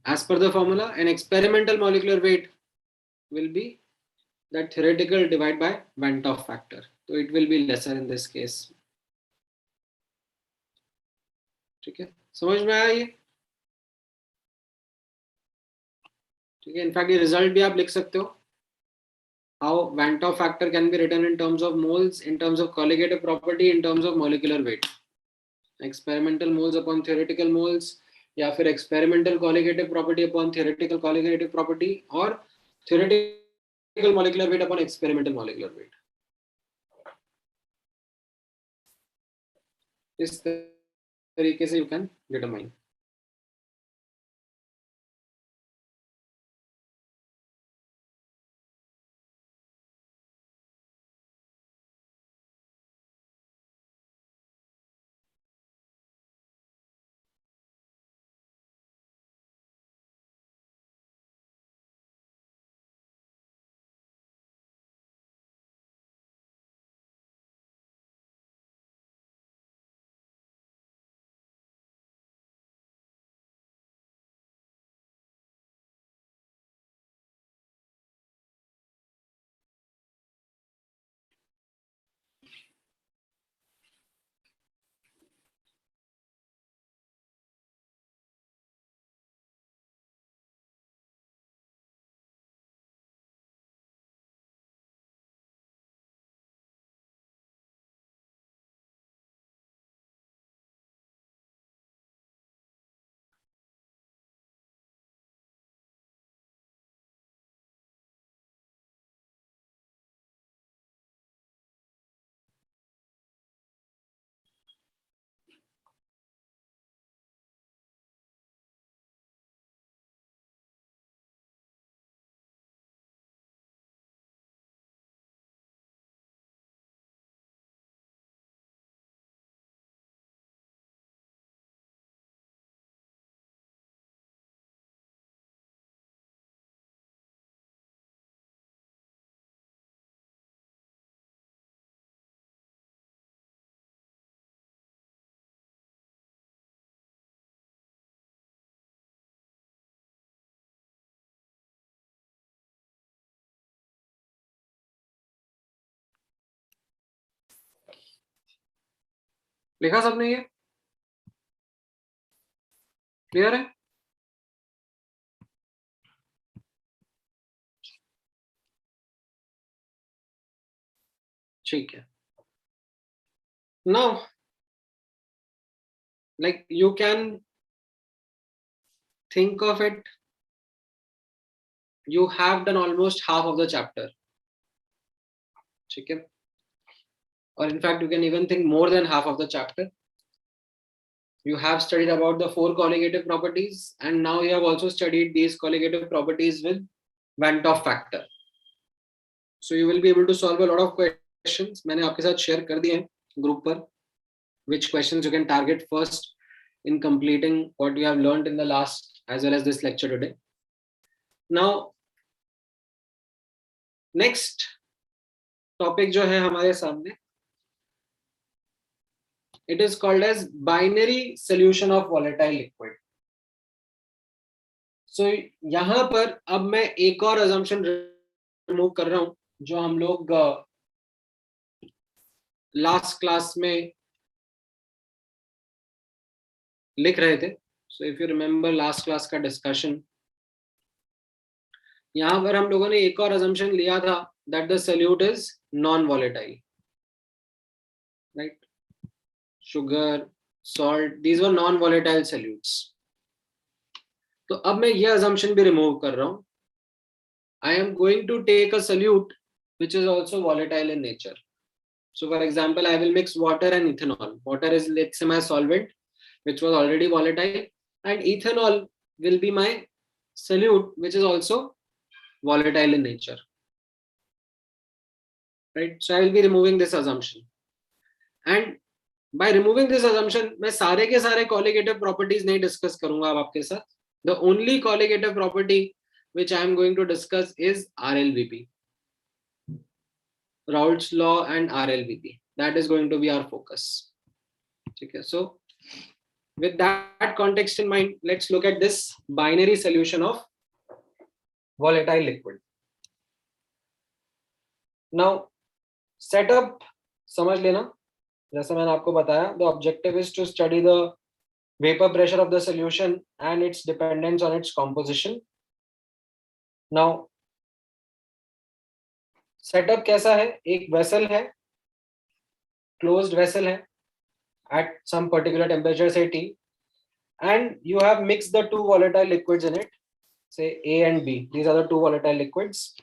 as per the formula, an experimental molecular weight will be that theoretical divided by Van't Hoff factor, so it will be lesser in this case, ठीक है। समझ में आया ये, ठीक है। In fact ये result भी आप लिख सकते हो, how Van't Hoff factor can be written in terms of moles, in terms of colligative property, in terms of molecular weight, experimental moles upon theoretical moles, या फिर experimental colligative property upon theoretical colligative property, और theoretical molecular weight upon experimental molecular weight। इस तरीके से you can determine। लिखा सबने, ये clear है? ठीक है. Now, like you can think of it, you have done almost half of the chapter. ठीक है. Or in fact, you can even think more than half of the chapter. You have studied about the 4 colligative properties, and now you have also studied these colligative properties with Van 't Hoff factor. So you will be able to solve a lot of questions. मैंने आपके साथ share कर दिए हैं group पर, which questions you can target first in completing what you have learned in the last as well as this lecture today. Now, next topic जो है हमारे सामने, it is called as binary solution of volatile liquid. So यहाँ पर अब मैं एक और assumption remove कर रहा हूँ जो हम लोग last class में लिख रहे थे. So if you remember last class का discussion, यहाँ पर हम लोगों ने एक और assumption लिया था that the solute is non-volatile, right? Sugar, salt, these were non-volatile solutes. तो अब मैं ये assumption भी remove कर रहा हूँ. I am going to take a solute which is also volatile in nature. So for example, I will mix water and ethanol. Water is, let's say, my solvent, which was already volatile, and ethanol will be my solute, which is also volatile in nature. Right? So I will be removing this assumption. And by removing this assumption, मैं सारे के सारे colligative properties नहीं discuss करूंगा अब आपके साथ. The only colligative property which I am going to discuss is RLVP. Raoult's law and RLVP. That is going to be our focus. Okay, so with that context in mind, let's look at this binary solution of volatile liquid. Now, setup समझ लेना. जैसा मैंने आपको बताया, the objective is to study the vapor pressure of the solution and its dependence on its composition. Now, setup कैसा है? एक vessel है, closed vessel है at some particular temperature, say T, and you have mixed the 2 volatile liquids in it, say A and B. These are the 2 volatile liquids.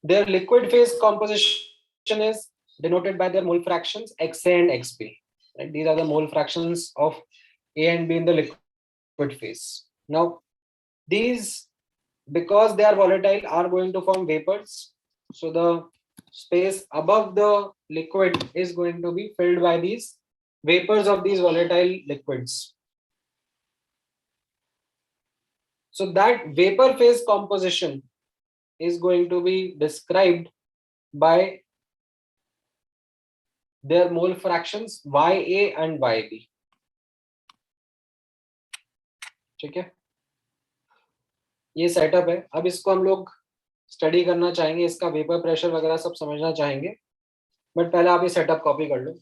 Their liquid phase composition is denoted by their mole fractions XA and XB. Right? These are the mole fractions of A and B in the liquid phase. Now, these, because they are volatile, are going to form vapors. So the space above the liquid is going to be filled by these vapors of these volatile liquids. So that vapor phase composition is going to be described by their mole fractions Ya and Yb. ठीक है, ये setup है. अब इसको हम लोग study करना चाहेंगे, इसका वेपर प्रेशर वगैरह सब समझना चाहेंगे, बट पहले आप ये सेटअप कॉपी कर लो.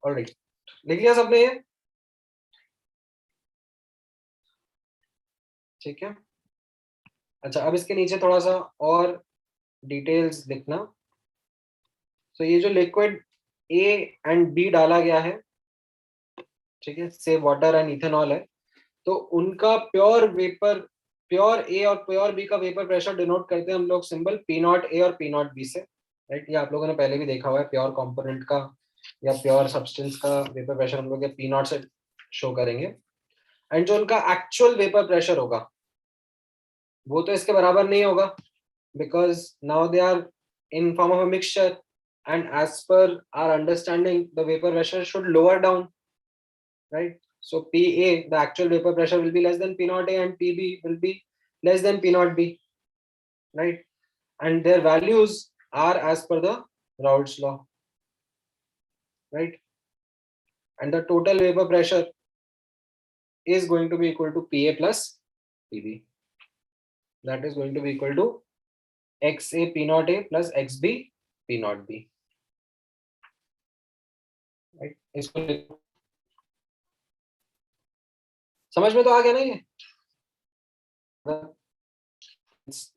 ऑलराइट, लिख लिया सबने ये? ठीक है, अच्छा अब इसके नीचे थोड़ा सा और डिटेल्स लिखना। तो ये जो लिक्विड ए एंड बी डाला गया है, ठीक है, से वाटर एंड इथेनॉल है, तो उनका प्योर वेपर, प्योर ए और प्योर बी का वेपर प्रेशर डिनोट करते हैं हम लोग सिंबल पी नॉट ए और पी नॉट बी से, राइट। ये आप लोगों ने पहले भी देखा हुआ है, प्योर कंपोनेंट का या प्योर सब्सटेंस का वेपर प्रेशर हम लोग पी नॉट से शो करेंगे। एंड जो उनका एक्चुअल वेपर प्रेशर होगा वो तो इसके बराबर नहीं होगा, because now they are in form of a mixture, and as per our understanding the vapour pressure should lower down, right? So PA, the actual vapor pressure will be less than P naught A, and PB will be less than P naught B, right? And their values are as per the Raoult's law, right? And the total vapor pressure is going to be equal to PA plus PB. That is going to be equal to XA P naught A plus XB P naught B, right? इसको समझ में तो आ गया ना ये?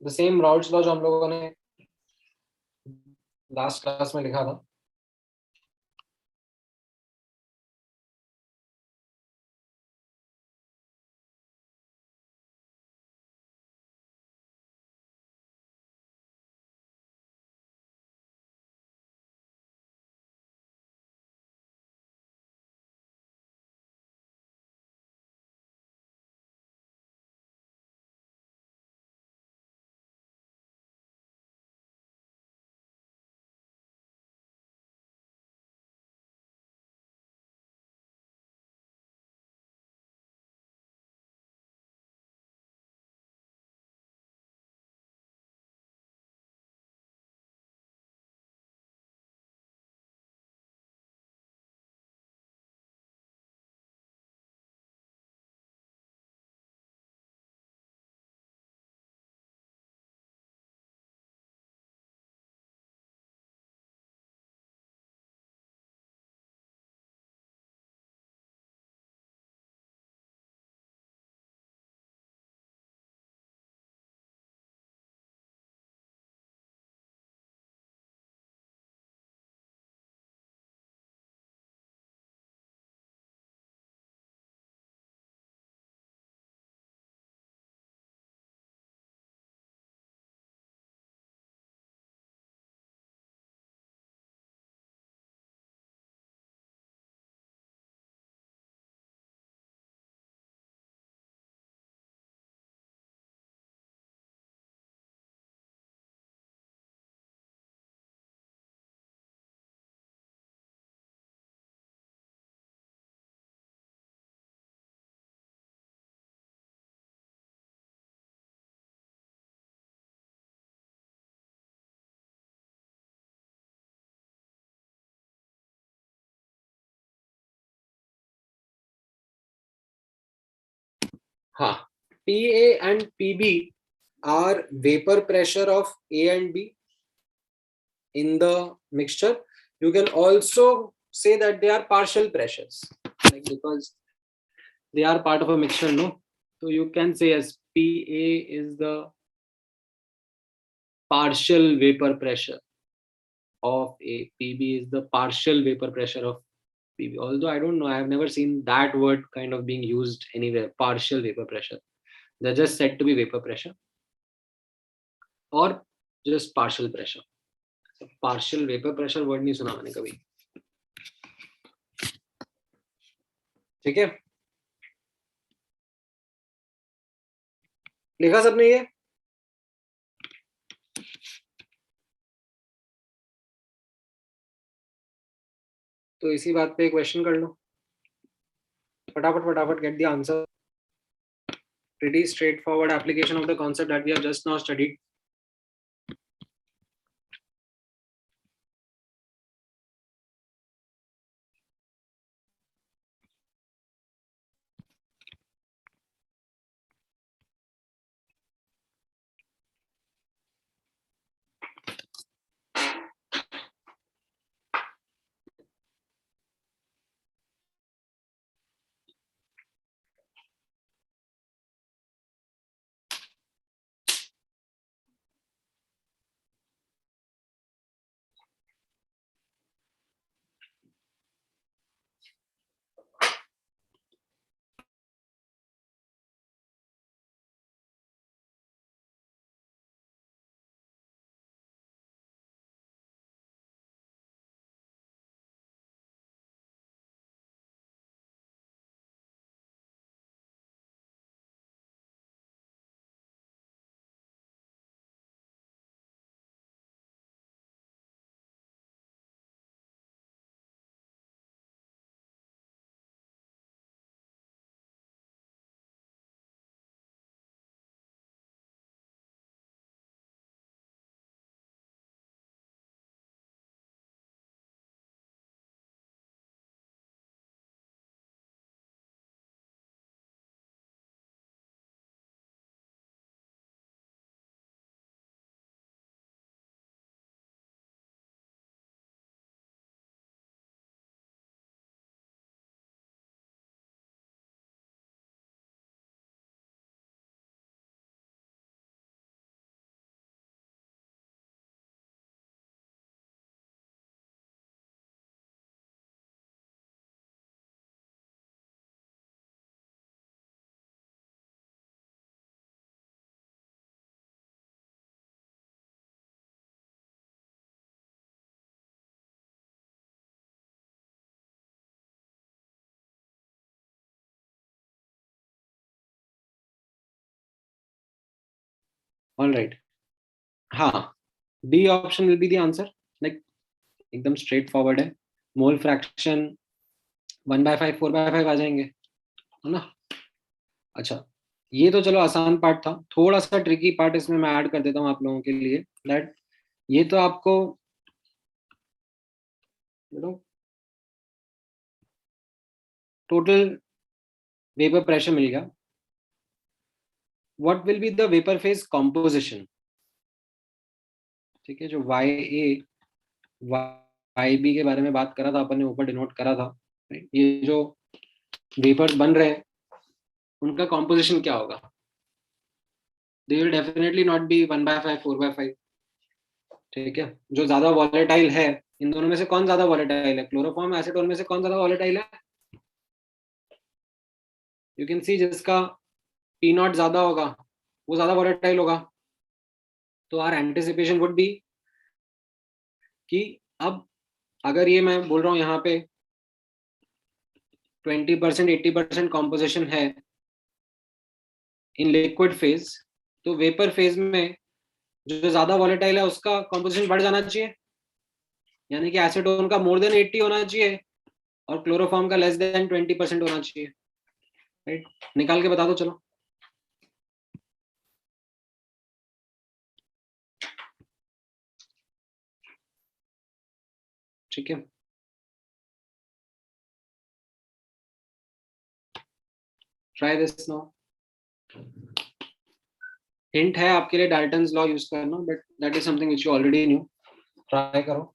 The same Raoult's law जो हम लोगों ने लास्ट क्लास में लिखा था। हाँ, PA and PB are vapor pressure of A and B in the mixture. You can also say that they are partial pressures, like because they are part of a mixture, no? So you can say as PA is the partial vapor pressure of A, PB is the partial vapor pressure of PB. Although I don't know, I have never seen that word kind of being used anywhere, partial vapor pressure. They're just said to be vapor pressure or just partial pressure. Partial vapour pressure word नहीं सुना मैंने कभी, ठीक है? लिखा सबने ये? तो इसी बात पे क्वेश्चन कर लो फटाफट फटाफट, gate the answer. Pretty straightforward application of the concept that we have just now studied. All right, हाँ, B option will be the answer, like एकदम स्ट्रेट फॉरवर्ड है. मोल फ्रैक्शन 1/5 4/5 आ जाएंगे, है ना. अच्छा, ये तो चलो आसान पार्ट था. थोड़ा सा ट्रिकी पार्ट इसमें मैं ऐड कर देता हूँ आप लोगों के लिए, दैट ये तो आपको टोटल वेपर प्रेशर मिल गया. What will be the vapour phase composition. ठीक है, जो वाई ए वाई बी के बारे में बात करा था अपन ने, ऊपर डिनोट करा था, right? ये जो वेपर्स बन रहे हैं उनका कॉम्पोजिशन क्या होगा. They will definitely not be 1/5 4/5. ठीक है, जो ज्यादा वॉलेटाइल है, इन दोनों में से कौन ज्यादा वॉलेटाइल है, क्लोरोफॉर्म एसीटोन में से कौन ज्यादा वॉलेटाइल है. यू कैन सी जिसका पी नॉट ज्यादा होगा वो ज्यादा वॉलेटाइल होगा. तो आर एंटिसिपेशन वुड बी कि अब अगर ये मैं बोल रहा हूँ यहाँ पे 20% 80% कॉम्पोजिशन है इन लिक्विड फेज, तो वेपर फेज में जो ज्यादा वॉलेटाइल है उसका कॉम्पोजिशन बढ़ जाना चाहिए, यानी कि एसीटोन का मोर देन 80 होना चाहिए और क्लोरोफॉर्म का लेस देन 20% होना चाहिए. राइट, निकाल के बता दो चलो. ठीक है, ट्राई दिस नाउ. हिंट है आपके लिए डाल्टन्स लॉ यूज करना, but that is something which you already knew. Try करो.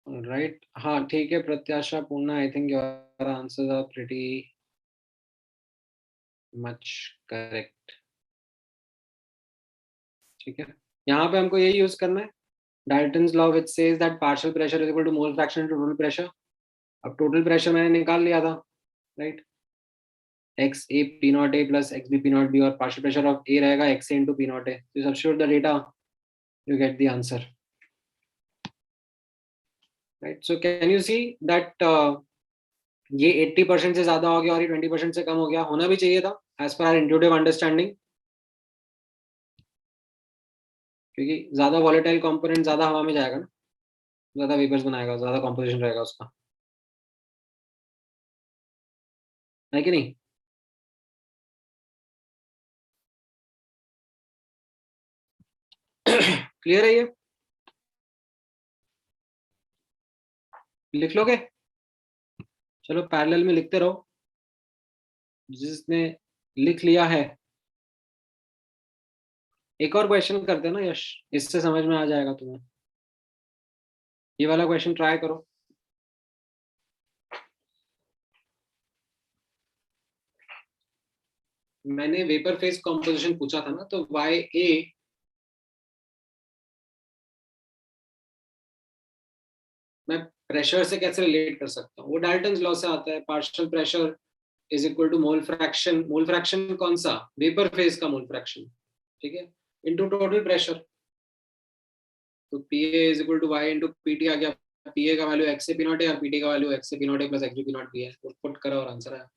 राइट, हाँ ठीक है Pratyasha Purna, I think your answers are pretty much correct. ठीक है, यहाँ पे हमको यही यूज करना है, Dalton's law which says that partial pressure is equal to mole fraction into total pressure. अब टोटल प्रेशर मैंने निकाल लिया था, right. X A P not A plus x B P naught B, और पार्शियल प्रेशर ऑफ ए रहेगा X A into P not A. Substitute the data, you get the answer. Right. So can you see that ये 80% से ज्यादा हो गया और ये 20% से कम हो गया, होना भी चाहिए था as per are intuitive understanding, क्योंकि ज्यादा वॉलेटाइल कंपोनेंट ज्यादा हवा में जाएगा ना, ज्यादा वेपर्स बनाएगा, ज्यादा कॉम्पोजिशन रहेगा उसका, है कि नहीं? क्लियर है ये? लिख लोगे? चलो पैरेलल में लिखते रहो, जिसने लिख लिया है। एक और क्वेश्चन करते हैं ना यश, इससे समझ में आ जाएगा तुम्हें। ये वाला क्वेश्चन ट्राई करो। मैंने वेपर फेज कॉम्पोजिशन पूछा था ना, तो वाई ए मैं प्रेशर से कैसे रिलेट कर सकता हूँ? वो डाल्टन्स लॉ से आता है, partial pressure is equal to mole fraction. Mole fraction कौन सा? वेपर फेज का मोल फ्रैक्शन, ठीक है, इनटू टोटल प्रेशर। तो P A is equal to Y into P T आ गया। पी ए का वैल्यू एक्स से पी नॉट है और पी टी का वैल्यू एक्स से पी नॉट है प्लस एक्स पी नॉट भी है, पुट करो और आंसर आया।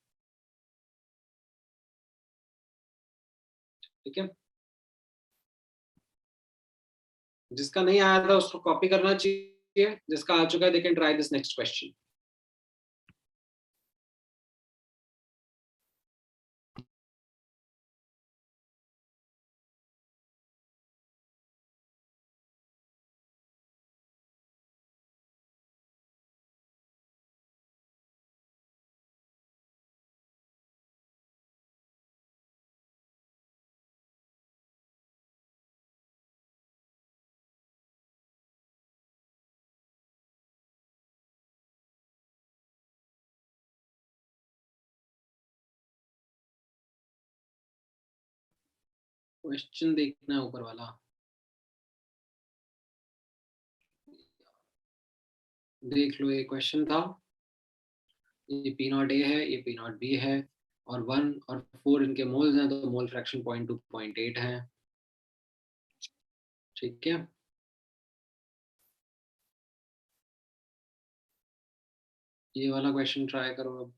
ठीक है, जिसका नहीं आया था उसको कॉपी करना चाहिए, जिसका आ चुका है they can try this next question. Question देखना है ऊपर वाला, देख लो। ये क्वेश्चन था, ये पी नॉट ए है, ये पी नॉट बी है, और 1 और 4 इनके मोल्स हैं, तो मोल फ्रैक्शन 0.2 0.8 है। ठीक है, ये वाला क्वेश्चन ट्राई करो अब।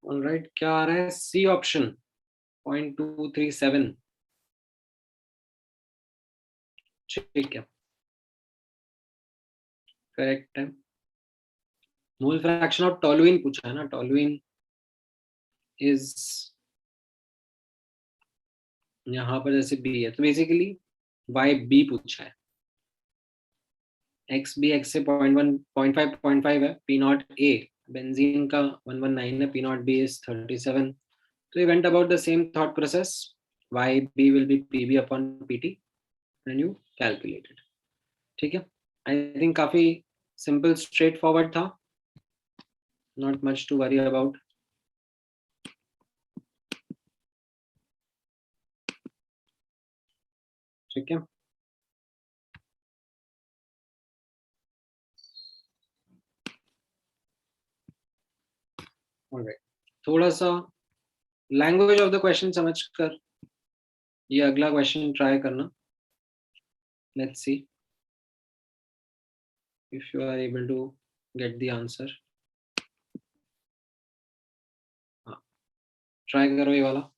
ऑलराइट, क्या आ रहा है? C option 0.237। ठीक है, करेक्ट है। मोल फ्रैक्शन ऑफ टोलुइन पूछा है ना, टोलुइन इज यहाँ पर जैसे बी है तो बेसिकली वाई बी पूछा है। एक्स बी एक्स से 0.1 0.5 है। पी नॉट ए बेंजीन का 119 है, पी नॉट बी इज 37। तो event about the same thought process, Y B will be P B upon P T and you calculated. ठीक है, I think काफी simple straight forward था, not much to worry about. ठीक है, alright, थोड़ा सा language of the question समझकर ये अगला क्वेश्चन ट्राई करना। Let's see if you are able to get the answer. हाँ, ट्राई करो ये वाला।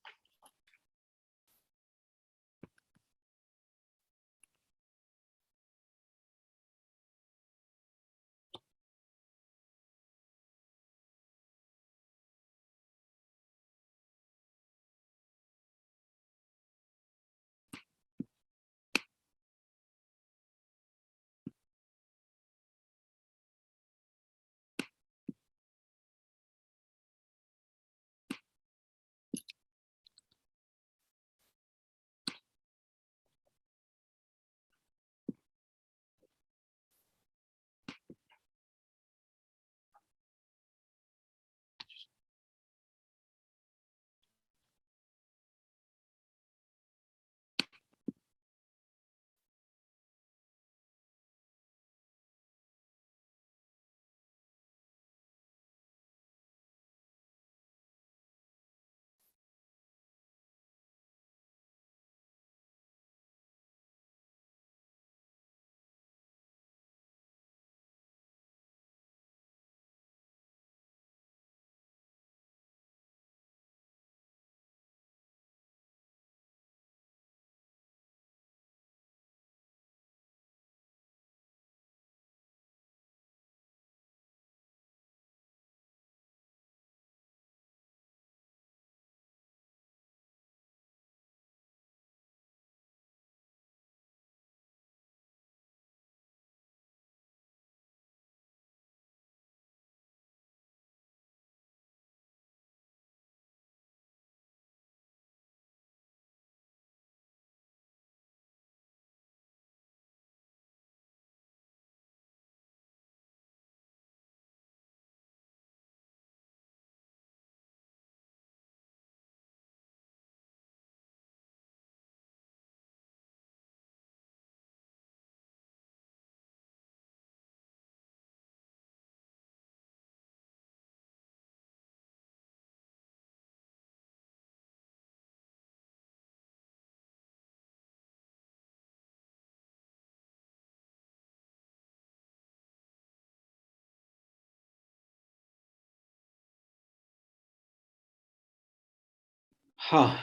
हाँ,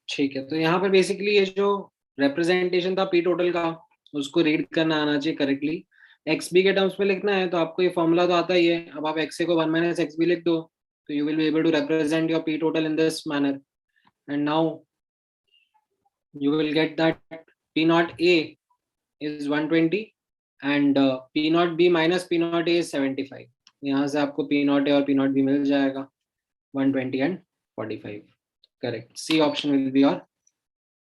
ठीक है, तो यहाँ पर बेसिकली ये जो रिप्रेजेंटेशन था पी टोटल का, उसको रीड करना आना चाहिए करेक्टली। एक्स बी के टर्म्स में लिखना है तो आपको ये फॉर्मूला तो आता ही है। अब आप एक्स ए को 1 माइनस एक्स बी लिख दो तो you will be able to represent your P total in this manner, and now you will get that P naught A is 120 and P naught B minus P naught A is 75। यहाँ से आपको P naught A और P naught B मिल जाएगा 120 and 45। Correct, C option will be your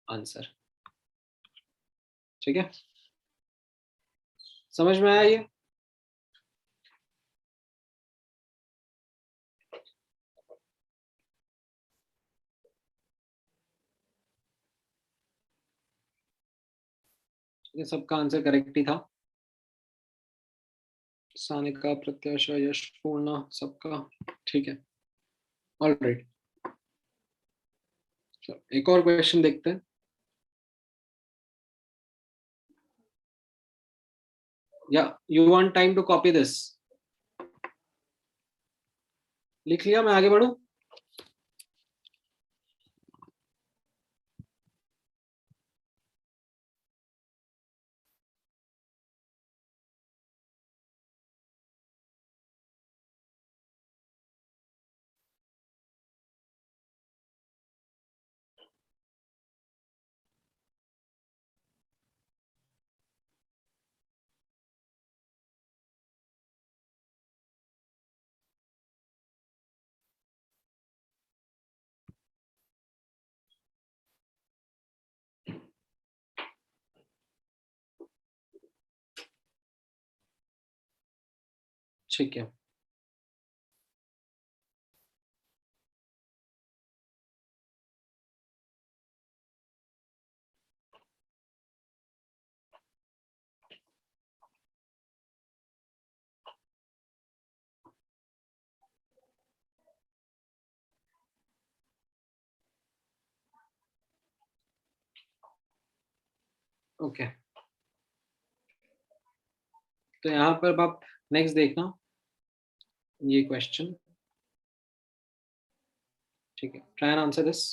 answer. ठीक है, समझ में आया ये? ये सबका आंसर करेक्ट ही था। सानिका, प्रत्याशा, यश, पूर्णा, सबका ठीक है। ऑलराइट, एक और क्वेश्चन देखते हैं। या you want time to copy this? लिख लिया, मैं आगे बढ़ूं? ठीक है. ओके. तो यहाँ पर आप नेक्स्ट देखना ये क्वेश्चन. ठीक है, try and answer this.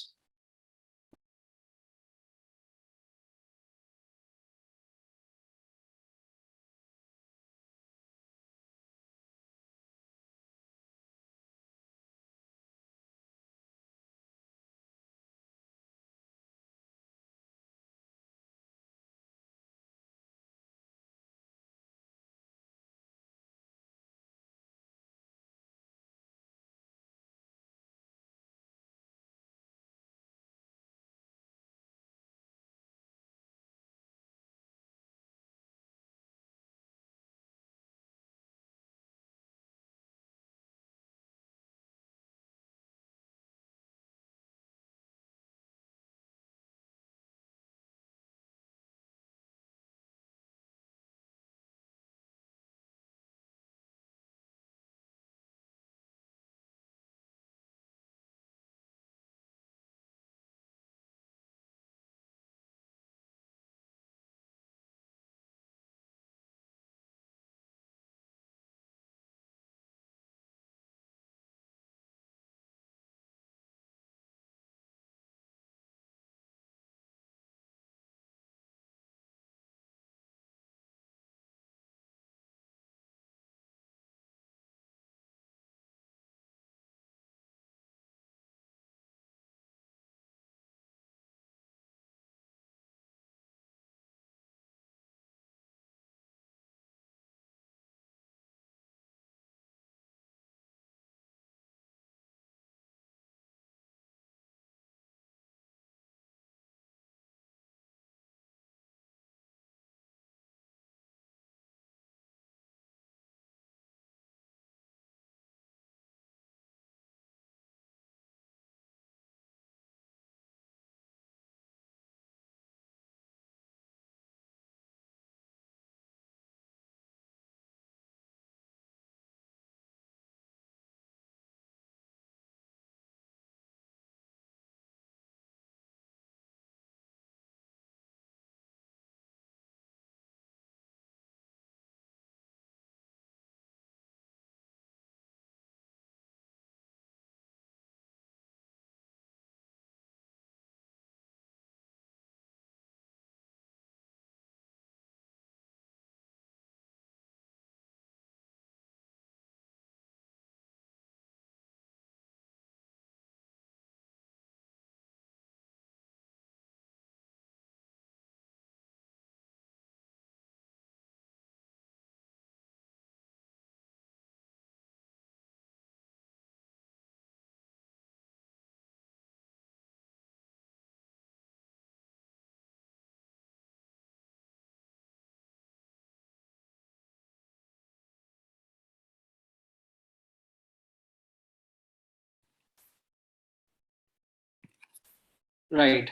Right.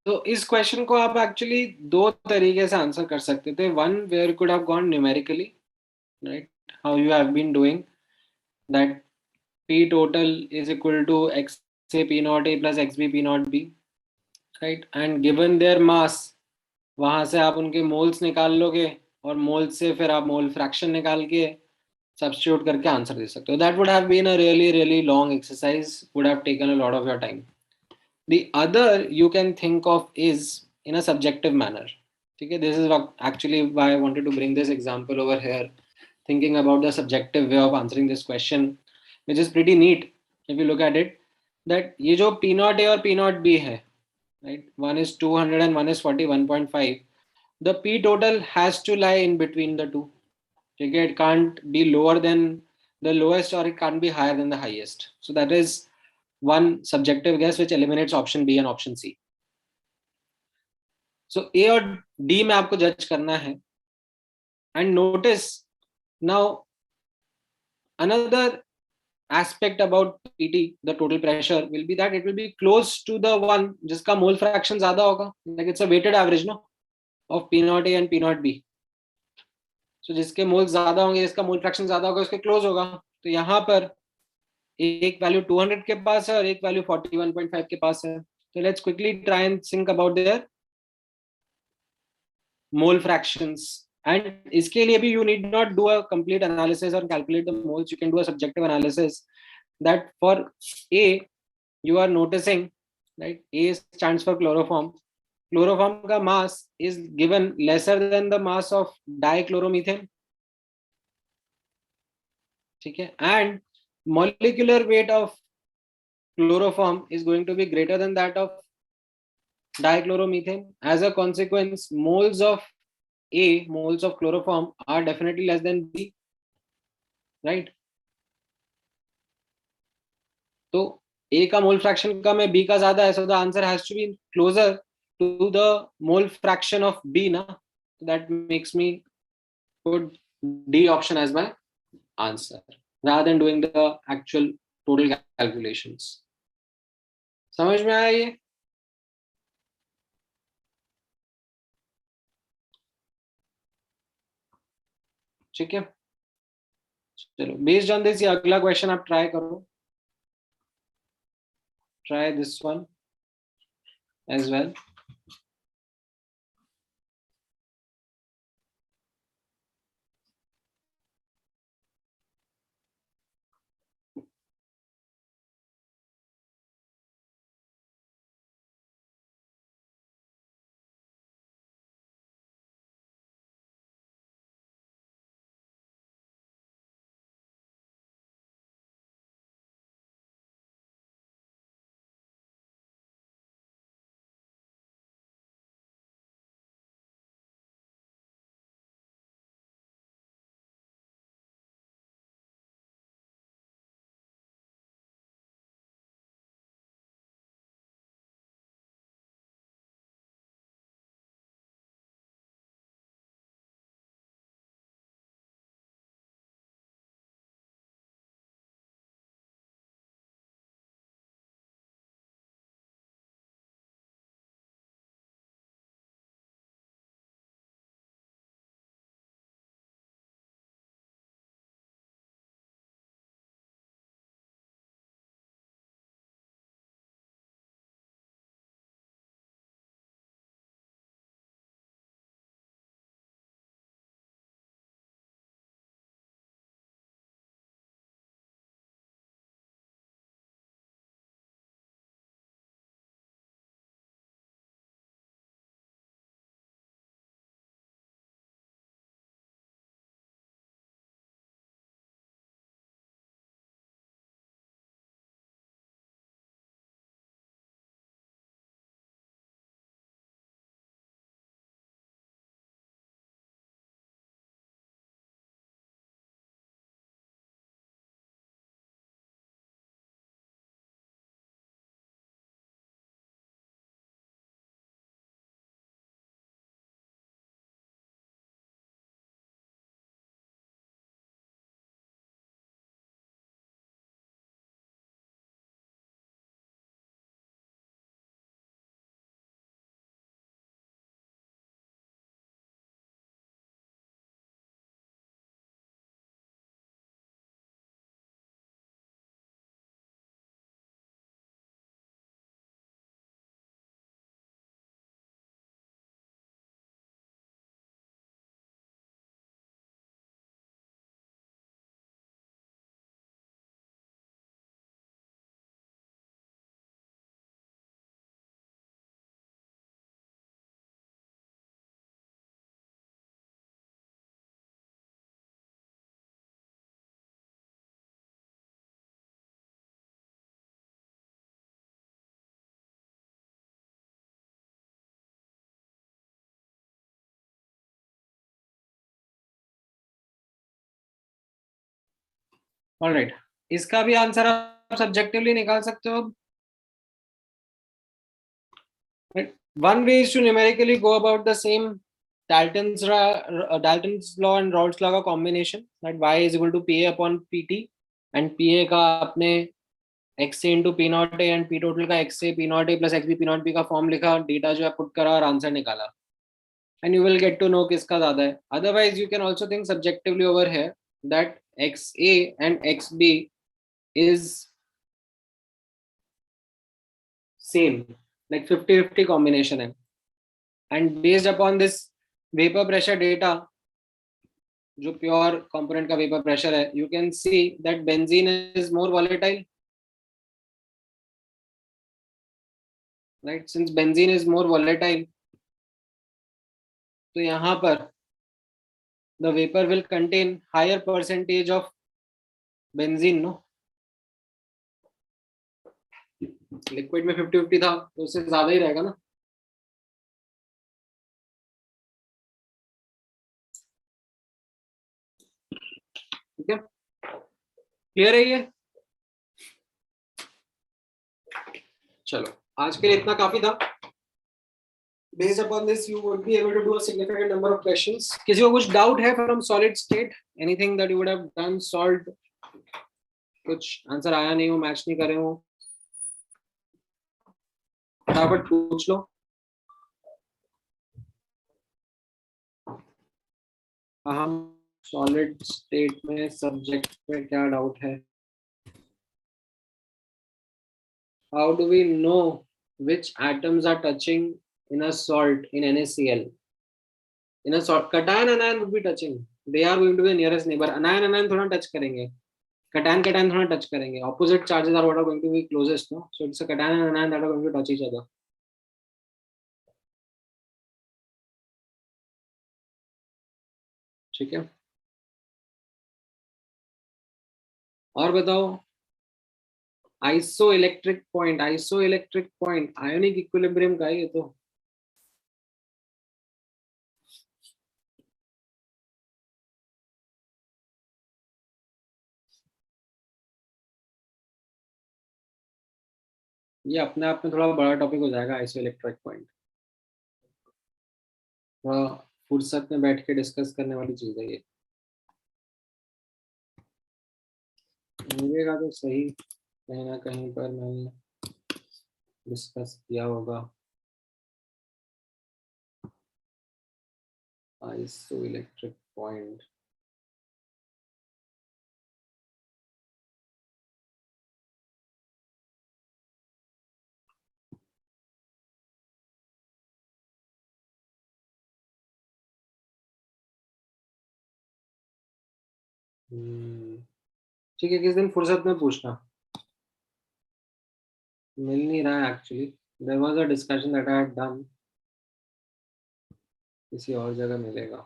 तो इस क्वेश्चन को आप एक्चुअली दो तरीके से आंसर कर सकते थे. One where could have gone numerically, right, how you have been doing that p total is equal to x say p naught a plus x b p naught b, right, and given their mass, वहां से आप उनके moles निकाल लोगे और moles से फिर आप मोल फ्रैक्शन निकाल के सब्स्टिट्यूट करके आंसर दे सकते हो. That would have been a really really long exercise, would have taken a lot of your time. The other you can think of is in a subjective manner. Okay, this is actually why I wanted to bring this example over here, thinking about the subjective way of answering this question, which is pretty neat if you look at it. That ये जो P naught A और P naught B है, right? One is 200 and one is 41.5. The P total has to lie in between the two. Okay, it can't be lower than the lowest or it can't be higher than the highest. So that is one subjective guess which eliminates option B and option C. So A और D में आपको जज करना है. And notice now another aspect about PT, the total pressure, will be that it will be close to the one जिसका mole fraction ज़्यादा होगा. Like it's a weighted average, no, of P naught A and P naught B. So जिसके moles ज़्यादा होंगे, जिसका mole fraction ज़्यादा होगा, उसके close होगा. तो यहाँ पर एक वैल्यू 200 के पास है और एक वैल्यू 41.5 के पास है. So let's quickly try and think about their mole fractions. And इसके लिए भी you need not do a complete analysis or calculate the moles. You can do a subjective analysis. That for A, you are noticing, right? A stands for chloroform. Chloroform का mass is given lesser than the mass of dichloromethane. ठीक है? And molecular weight of chloroform is going to be greater than that of dichloromethane. As a consequence, moles of A, moles of chloroform are definitely less than B, right? तो A का mole fraction कम है, B का ज़्यादा है, so the answer has to be closer to the mole fraction of B, ना? So that makes me put D option as my answer rather than doing the actual total calculations. समझ में आया ये? ठीक है, चलो based on this ये अगला क्वेश्चन आप ट्राई करो. Try this one as well. All right, इसका भी आंसर आप सब्जेक्टिवली निकाल सकते हो. Right? One way is to numerically go about the same Dalton's law and Raoult's law का combination that y is equal to PA upon PT and PA का आपने XA into P naught A and P total का XA P naught A plus XB P naught B का form लिखा, data जो है put करा और answer निकाला, and you will get to know किसका ज्यादा है. Otherwise you can also think subjectively over here that XA and XB is same, like 50-50 combination है, and based upon this vapor pressure data, जो pure component का vapour pressure है, you can see that benzene is more volatile, right. Since benzene is more volatile, तो यहाँ पर the vapour will contain higher percentage of benzene, no. Liquid में 50-50 था, तो उससे ज्यादा ही रहेगा ना. ठीक है, क्लियर है ये. चलो आज के लिए इतना काफी था. Based upon this, you would be able to do a significant number of questions. किसी को कुछ डाउट है from solid state? Anything that you would have done, solved, कुछ आंसर आया नहीं हो, मैच नहीं कर रहे हो, फटाफट पूछ लो. हम सॉलिड स्टेट में सब्जेक्ट में क्या डाउट है? How do we know which atoms are touching in a salt in NaCl? In a salt, cation anion would be touching. They are going to be the nearest neighbor. Anion थोड़ा touch करेंगे, cation थोड़ा touch करेंगे. Opposite charges are what are going to be closest, no? So it's a cation and anion that are going to touch each other. ठीक है, और बताओ. Isoelectric point, ionic equilibrium का है ये तो. ये अपने आप में थोड़ा बड़ा टॉपिक हो जाएगा आइसोइलेक्ट्रिक पॉइंट. थोड़ा फुर्सत में बैठ के डिस्कस करने वाली चीज है ये. मिलेगा तो सही, कहीं ना कहीं पर मैंने डिस्कस किया होगा. आइसोइलेक्ट्रिक पॉइंट, ठीक है, किस दिन फुर्सत में पूछना. मिल नहीं रहा है actually. There was a discussion that I had done, किसी और जगह मिलेगा.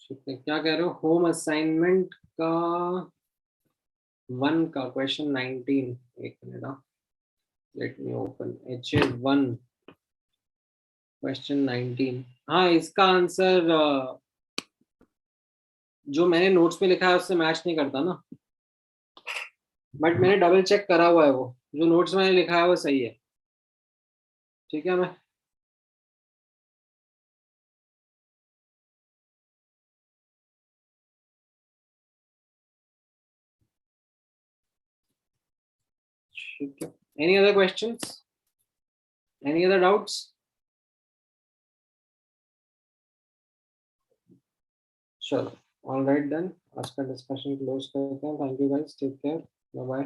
ठीक है, क्या कह रहे हो? होम असाइनमेंट का 1 का क्वेश्चन 19. एक minute, let me open HA1 question 19. हाँ, इसका आंसर जो मैंने नोट्स में लिखा है उससे मैच नहीं करता ना, बट मैंने डबल चेक करा हुआ है, वो जो नोट्स में लिखा है वो सही है. ठीक है, मैं ठीक है. Any other questions, any other doubts? चलो, ऑल राइट देन, आज का डिस्कशन क्लोज करते हैं. Thank you guys, take care, bye bye.